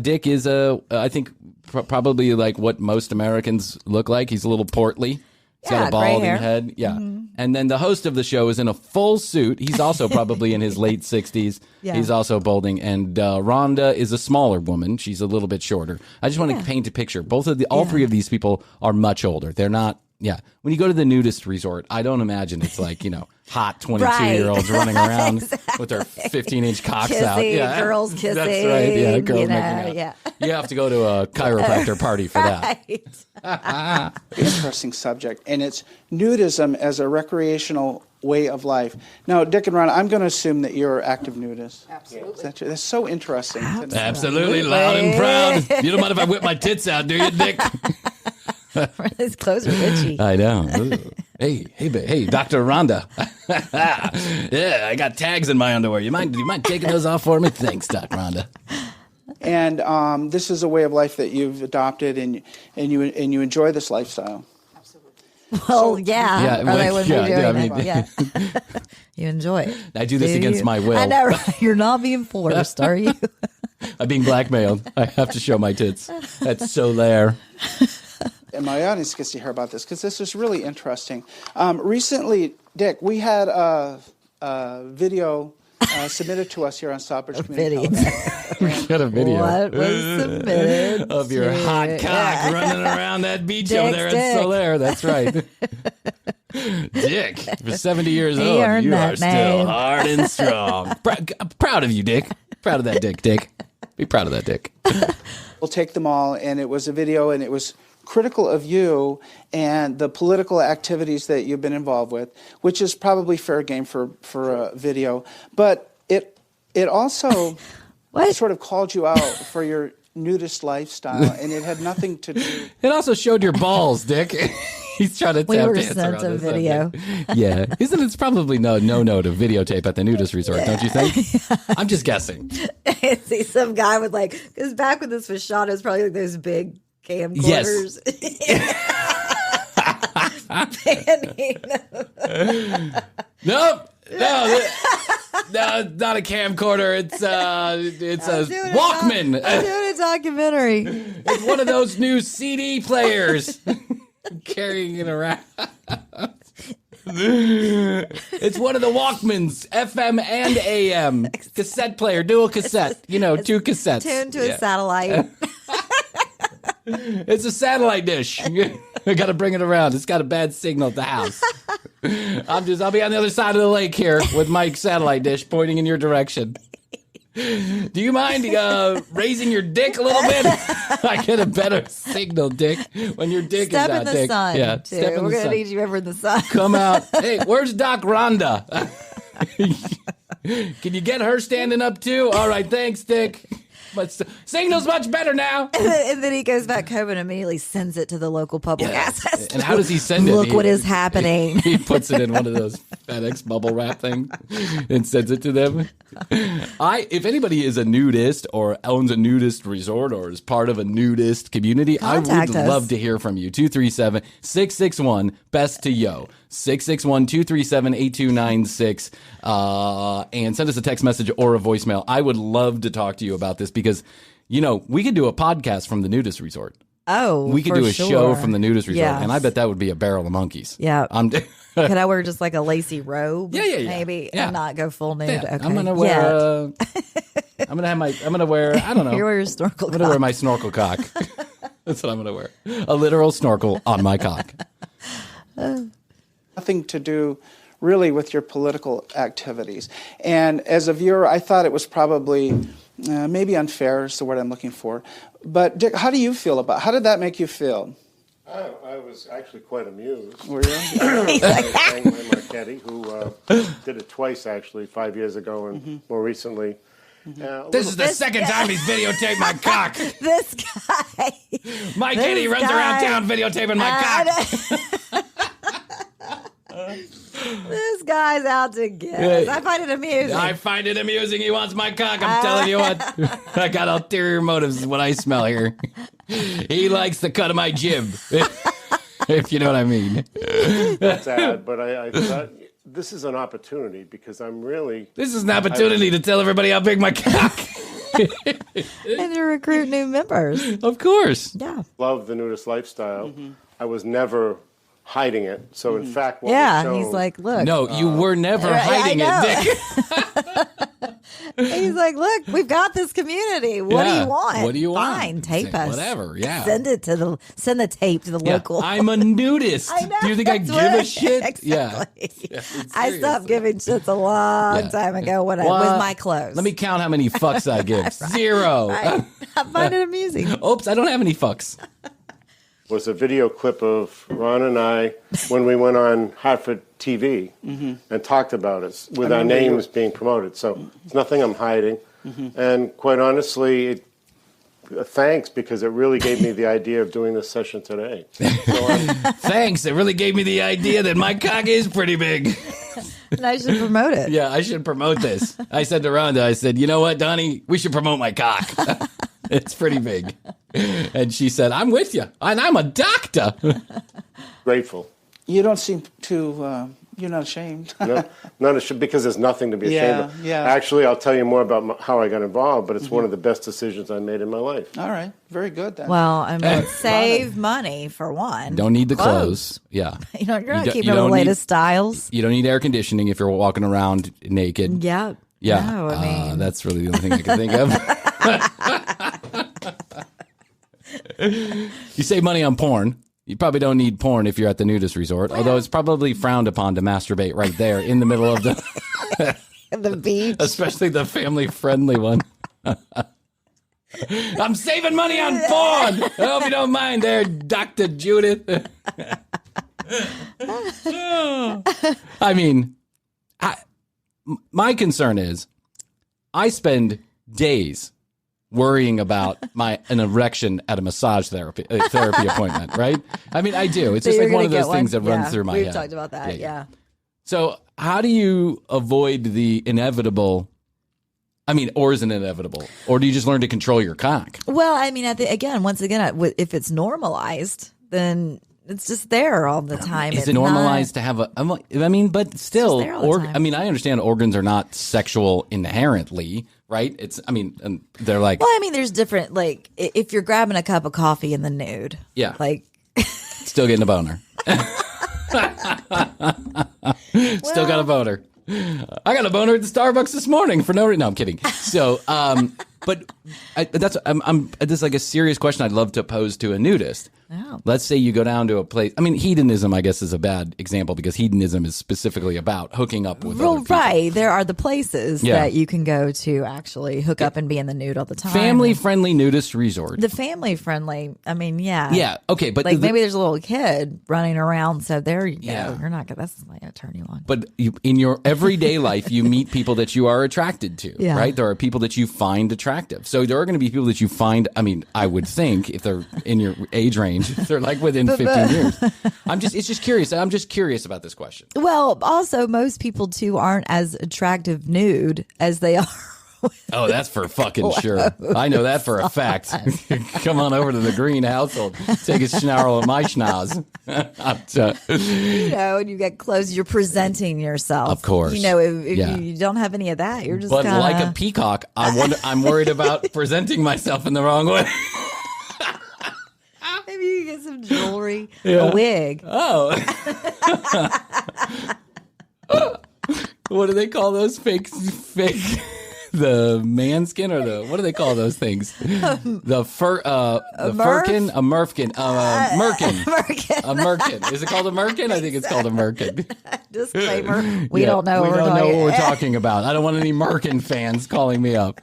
Dick is, I think, probably like what most Americans look like. He's a little portly. He's got a balding head. Yeah. And then the host of the show is in a full suit. He's also probably in his late 60s. Yeah. He's also balding. And Rhonda is a smaller woman. She's a little bit shorter. I just want to paint a picture. All three of these people are much older. They're not. Yeah. When you go to the nudist resort, I don't imagine it's like, hot 22-year-olds running around with their 15-inch cocks out. Yeah. Girls kissing. That's right. Yeah, girls making out. Yeah. You have to go to a chiropractor party for that. interesting subject, and it's nudism as a recreational way of life. Now, Dick and Rana, I'm going to assume that you're active nudists. Absolutely. That's so interesting. Absolutely. Loud and proud. You don't mind if I whip my tits out, do you, Dick? His clothes are itchy. I know. Hey, Dr. Rhonda. Yeah, I got tags in my underwear. You mind taking those off for me? Thanks, Dr. Rhonda. And this is a way of life that you've adopted, and you enjoy this lifestyle. Well, yeah. Or they wouldn't be doing it. Yeah. You enjoy it. I do this against my will. I know, right? You're not being forced, are you? I'm being blackmailed. I have to show my tits. That's so there. And my audience gets to hear about this because this is really interesting. Recently, Dick, we had a video submitted to us here on Stockbridge Community Television. We got a video. What was submitted of your hot cock running around that beach over there at Solaire. That's right. Dick, for 70 years old, you are still hard and strong. Proud of you, Dick. Proud of that dick, Dick. Be proud of that dick. We'll take them all, and it was a video, and it was critical of you and the political activities that you've been involved with, which is probably fair game for a video. But it also sort of called you out for your nudist lifestyle, and it had nothing to do. It also showed your balls, Dick. He's trying to tap dance around this video. Yeah. Isn't it probably no to videotape at the nudist resort, don't you think? I'm just guessing. See some guy with because back when this was shot, it was probably like those big camcorders. Yes. Nope. No, not a camcorder. It's a Walkman. I'm doing a documentary. It's one of those new CD players. Carrying it around. It's one of the Walkmans, FM and AM. Cassette player, dual cassette. Two cassettes. Tuned to a satellite. It's a satellite dish. I got to bring it around. It's got a bad signal at the house. I'll be on the other side of the lake here with my satellite dish pointing in your direction. Do you mind raising your dick a little bit? I get a better signal, Dick, when your dick Step is out, in the Dick. sun, Yeah, too. step in We're the going to sun. need you ever in the sun. Come out. Hey, where's Doc Rhonda? Can you get her standing up, too? All right, thanks, Dick. But signal's much better now. And then he goes back home and immediately sends it to the local public access. And how does he send it? Look what is happening. He puts it in one of those FedEx bubble wrap things and sends it to them. If anybody is a nudist or owns a nudist resort or is part of a nudist community, Contact I would us. love to hear from you. 237-661-BEST-TO. 661-237-8296. And send us a text message or a voicemail. I would love to talk to you about this because, we could do a podcast from the nudist resort. Oh, we could do a show from the nudist resort, Yes. and I bet that would be a barrel of monkeys. Yeah. Could I wear just like a lacy robe? Yeah. Maybe, Yeah. and not go full nude. Yeah, Okay. I'm gonna wear. I'm gonna wear. I don't know. You wear your snorkel. I'm gonna wear my snorkel cock. That's what I'm gonna wear. A literal snorkel on my cock. Nothing to do really with your political activities. And as a viewer, I thought it was probably maybe unfair is the word I'm looking for. But Dick, how do you feel about? How did that make you feel? I was actually quite amused. Were you? I my Marchetti, who did it twice, actually, 5 years ago, and more recently This is the second time he's videotaped my cock. This guy. My kitty runs around town videotaping my cock. This guy's out to get us. I find it amusing. I find it amusing. He wants my cock. I'm telling you what. I got ulterior motives is what I smell here. He likes the cut of my jib. If you know what I mean. That's sad, but I thought this is an opportunity because I'm really... This is an opportunity to tell everybody how big my cock. And to recruit new members. Of course. Yeah. Love the nudist lifestyle. I was never hiding it. So in fact, what yeah, was shown, he's like, look. No, you were never hiding it, Dick. He's like, look, we've got this community. What do you want? What do you want? Fine, tape us. Whatever, yeah. Send the tape to the local. I'm a nudist. I know, do you think I give a shit? Exactly. Yeah. I stopped giving shits a long time ago when I with my clothes. Let me count how many fucks I give. 0. I find it amusing. Oops, I don't have any fucks. was a video clip of Ron and I when we went on Hartford TV and talked about it with our names being promoted. So it's nothing I'm hiding. And quite honestly, thanks, because it really gave me the idea of doing this session today. So thanks. It really gave me the idea that my cock is pretty big. And I should promote it. Yeah, I should promote this. I said to Rhonda, I said, you know what, Donnie? We should promote my cock. It's pretty big. And she said, I'm with you. And I'm a doctor. Grateful. You don't seem to, you're not ashamed. No, not ashamed, because there's nothing to be ashamed of. Yeah. Actually, I'll tell you more about how I got involved, but it's one of the best decisions I made in my life. All right. Very good then. Well, I mean, save money for one. Don't need the clothes. Yeah. You know, you're not keeping the latest styles. You don't need air conditioning if you're walking around naked. Yeah. Yeah. No, I mean, that's really the only thing I can think of. You save money on porn. You probably don't need porn if you're at the nudist resort, although it's probably frowned upon to masturbate right there in the middle of the beach. Especially the family-friendly one. I'm saving money on porn. I hope you don't mind there, Dr. Judith. I mean, my concern is I spend days worrying about an erection at a massage therapy appointment, right? I mean, I do. It's So just you're like one of gonna those get things that one? runs through my We've head. talked about that, yeah. So how do you avoid the inevitable? I mean, or is it inevitable? Or do you just learn to control your cock? Well, I mean, once again, if it's normalized, then it's just there all the time. Is it normalized to have I mean, but still, I mean, I understand organs are not sexual inherently, right? It's, I mean, and they're like. Well, I mean, there's different, like, if you're grabbing a cup of coffee in the nude. Yeah. Like. Still getting a boner. Still got a boner. I got a boner at the Starbucks this morning for no reason. No, I'm kidding. So, but this is like a serious question I'd love to pose to a nudist. Oh. Let's say you go down to a place. I mean, hedonism, I guess, is a bad example because hedonism is specifically about hooking up with other people. Right. There are the places that you can go to actually hook up and be in the nude all the time. Family-friendly nudist resort. The family-friendly, I mean, yeah. Yeah, okay. But like maybe there's a little kid running around, so there you go. You're not going to, that's not going to turn you on. But in your everyday life, you meet people that you are attracted to, right? There are people that you find attractive. So there are going to be people that you find, I mean, I would think, if they're in your age range, they're like within 15 years. It's just curious. I'm just curious about this question. Well, also, most people, too, aren't as attractive nude as they are. Oh, that's for fucking sure. I know that for a fact. Come on over to the Green household. Take a schnarl of my schnoz. You know, and you get clothes, you're presenting yourself. Of course. You know, if you don't have any of that, you're just But kinda... like a peacock, I'm worried about presenting myself in the wrong way. Maybe you can get some jewelry, a wig. Oh. What do they call those fake the man skin or what do they call those things? The firkin, a merkin, merkin. A merkin. Is it called a merkin? I think it's called a merkin. Disclaimer: we don't know. We don't know what we're talking about. I don't want any merkin fans calling me up.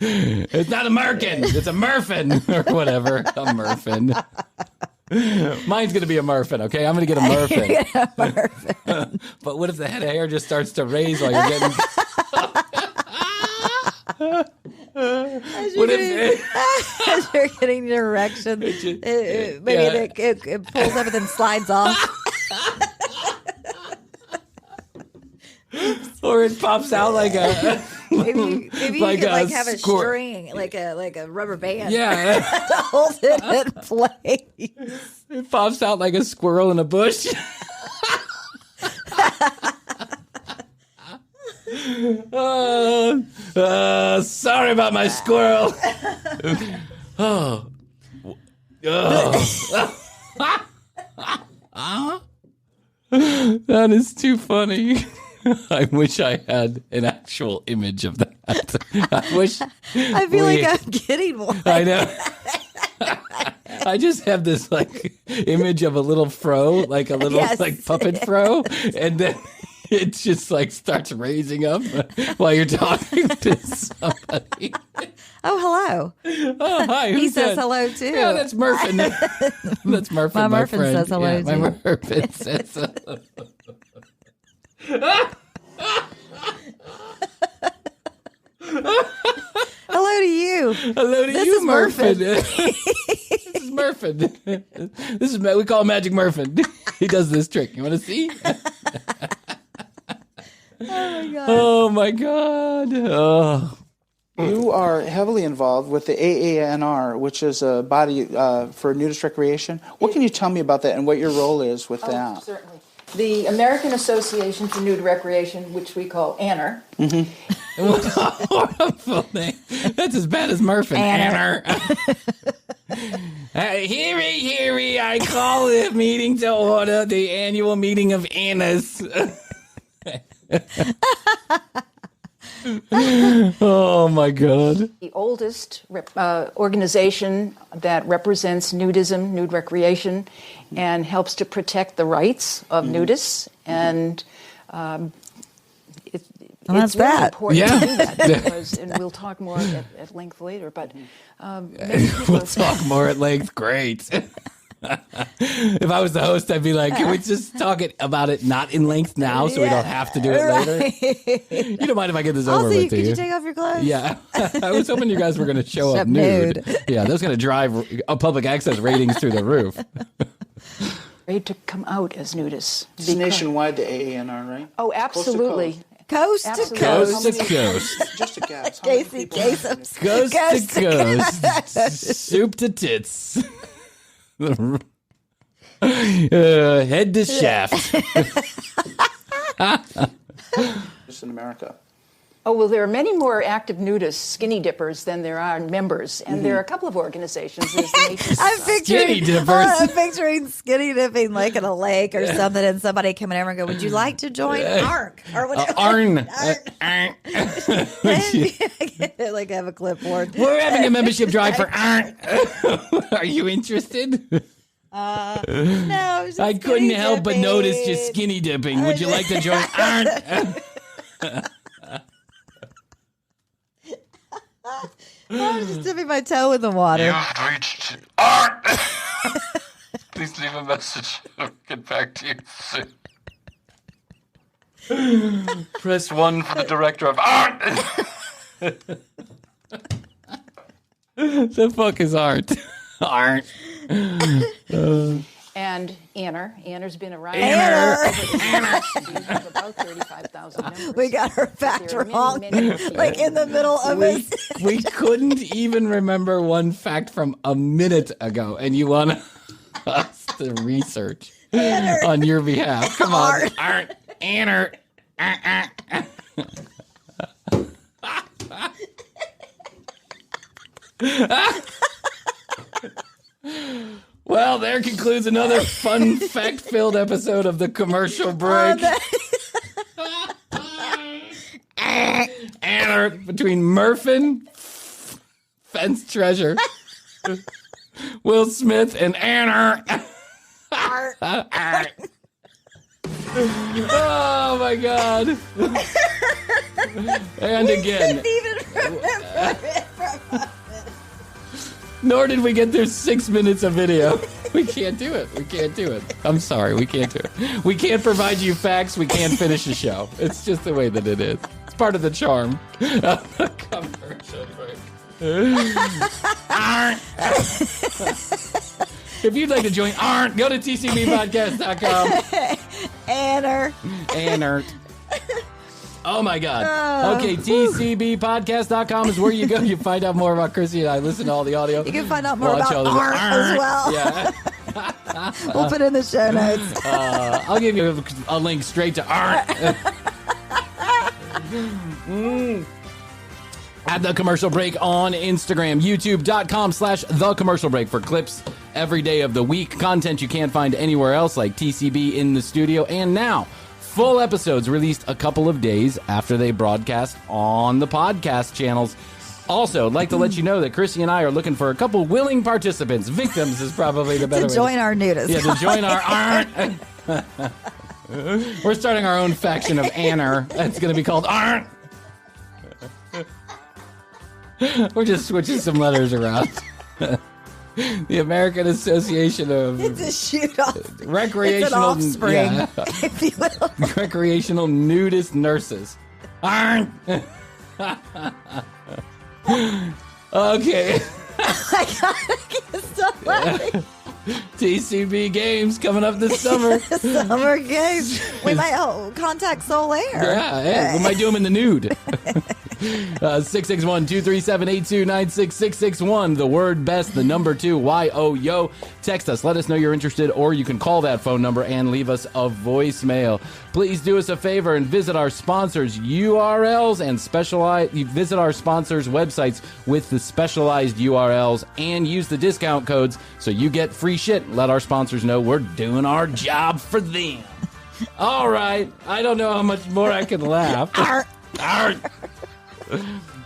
It's not a merkin. It's a murfin or whatever. A murfin. Mine's going to be a murfin, okay? I'm going to get a murfin. But what if the head of hair just starts to raise while you're getting... As What you're getting your erection, maybe it pulls up and then slides off. Or it pops out like a maybe like you could a have a string, like a rubber band. Yeah. To hold it in place. It pops out like a squirrel in a bush. Sorry about my squirrel. That is too funny. I wish I had an actual image of that. I feel like I'm getting one. I know. I just have this like image of a little fro, like a little like puppet fro, and then it just like starts raising up while you're talking to somebody. Oh, hello. Oh, hi. He says hello too. Yeah, that's Murphin. That's Murphin. My my Murphin friend. says hello too. My Murphin says hello. Hello to you. Hello to This you, is Murphin. This is Murphin. This is we call him Magic Murphin. He does this trick. You want to see? Oh my god. Oh. You are heavily involved with the AANR, which is a body for nudist recreation. What can you tell me about that and what your role is with that? Certainly. The American Association for Nude Recreation, which we call ANR. Horrible name. That's as bad as Murphin. Anner. Heary, I call the meeting to order, the annual meeting of Annas. Oh my god. The oldest organization that represents nudism, nude recreation, and helps to protect the rights of nudists. And it's really important to do that because, and we'll talk more at length later, but we'll talk more at length. Great. If I was the host, I'd be like, can we just talk about it not in length now so we don't have to do it later? You don't mind if I get this over with, could you take off your clothes? Yeah. I was hoping you guys were going to show up nude. Yeah, that's going to drive public access ratings through the roof. Ready to come out as nudists. It's nationwide, the AANR, right? Oh, absolutely. Coast to coast. Coast to coast. Just a guess. Casey Kasem. Coast to coast. Soup to tits. Head to shaft. Just in America. Oh, well, there are many more active nudists, skinny dippers, than there are members. And there are a couple of organizations. There's the Nature I'm Skinny dippers. I'm picturing skinny dipping like in a lake or something, and somebody coming over and go, "Would you like to join ARC or whatever?" Arn. Like have a clipboard. We're having a membership drive for ARN. Are you interested? No, I couldn't help but notice just skinny dipping. Would you like to join ARN? I was just dipping my toe in the water. You've reached ARN. Please leave a message. I'll get back to you soon. Press 1 for the director of ARN. The fuck is art? Art. And Anner. Anner's been around. Anner. We have about 35,000 members. We got her fact wrong, like in the middle of it. We couldn't even remember one fact from a minute ago, and you want us to research on your behalf. Come on. Art. Anner. Well, there concludes another fun fact-filled episode of The Commercial Break. Between Murphin, Fenn's treasure, Will Smith, and Anner. Oh my god. And again. I couldn't even remember it from Nor did we get through 6 minutes of video. We can't do it. We can't do it. I'm sorry. We can't do it. We can't provide you facts. We can't finish the show. It's just the way that it is. It's part of the charm of the commercial break. If you'd like to join ARNT, go to tcbpodcast.com. Anner. Oh, my God. Okay, tcbpodcast.com is where you go. You find out more about Krissy and I. Listen to all the audio. You can find out more about ARNT as well. Yeah. We'll put it in the show notes. I'll give you a link straight to ARNT. At The Commercial Break on Instagram, youtube.com/The Commercial Break for clips every day of the week. Content you can't find anywhere else, like TCB in the studio. And now, full episodes released a couple of days after they broadcast on the podcast channels. Also, I'd like to let you know that Krissy and I are looking for a couple willing participants. Victims is probably the better way. To join our nudist. Yeah, to join our ARNT. We're starting our own faction of Anner. It's going to be called ARNT. We're just switching some letters around. The American Association of It's a shoot-off. Recreational, it's an offspring, if you will. Recreational nudist nurses. ARNT. Okay. I can't stop laughing. TCB games coming up this summer. Summer games. We might contact Soul Air. Yeah, we might do them in the nude. 661-237-8296-661. The word best, the number 2, YO. Text us. Let us know you're interested, or you can call that phone number and leave us a voicemail. Please do us a favor and visit our sponsors' URLs and visit our sponsors' websites with the specialized URLs and use the discount codes so you get free shit. Let our sponsors know we're doing our job for them. All right. I don't know how much more I can laugh.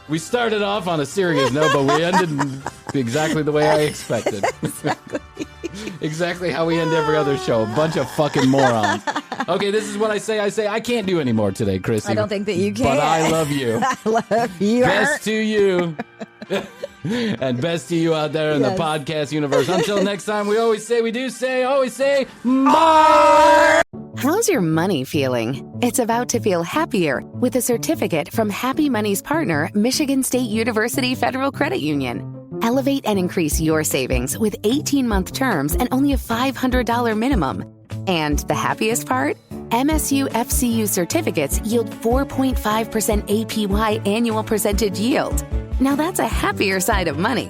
We started off on a serious note, but we ended exactly the way I expected. Exactly how we end every other show. A bunch of fucking morons. Okay, this is what I say. I can't do any more today, Krissy. I don't think that you can. But I love you. I love you. Best to you. And best to you out there in the podcast universe. Until next time, we always say, bye! How's your money feeling? It's about to feel happier with a certificate from Happy Money's partner, Michigan State University Federal Credit Union. Elevate and increase your savings with 18-month terms and only a $500 minimum. And the happiest part? MSU FCU certificates yield 4.5% APY annual percentage yield. Now that's a happier side of money.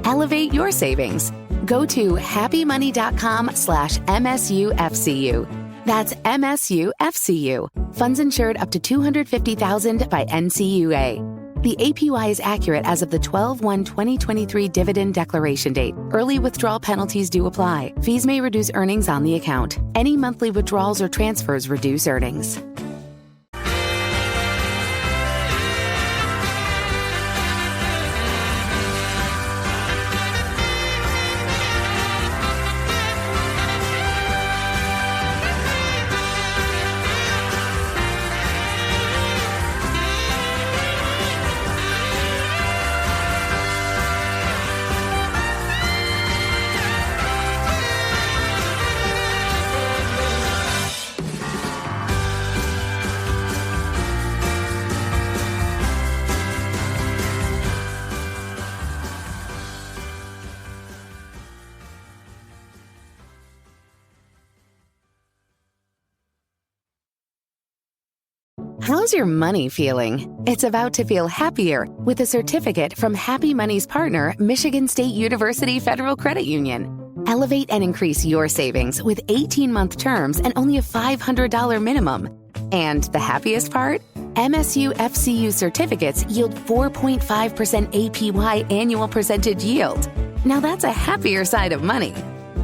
Elevate your savings. Go to happymoney.com/MSUFCU. That's MSUFCU. Funds insured up to $250,000 by NCUA. The APY is accurate as of the 12/1/2023 dividend declaration date. Early withdrawal penalties do apply. Fees may reduce earnings on the account. Any monthly withdrawals or transfers reduce earnings. How's your money feeling? It's about to feel happier with a certificate from Happy Money's partner, Michigan State University Federal Credit Union. Elevate and increase your savings with 18-month terms and only a $500 minimum. And the happiest part? MSU FCU certificates yield 4.5% APY annual percentage yield. Now that's a happier side of money.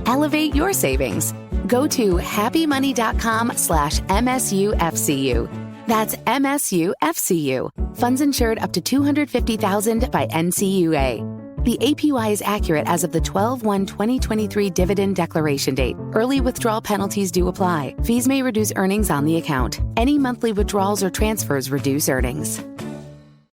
Elevate your savings. Go to happymoney.com/MSUFCU. That's MSUFCU. Funds insured up to $250,000 by NCUA. The APY is accurate as of the 12/1/2023 dividend declaration date. Early withdrawal penalties do apply. Fees may reduce earnings on the account. Any monthly withdrawals or transfers reduce earnings.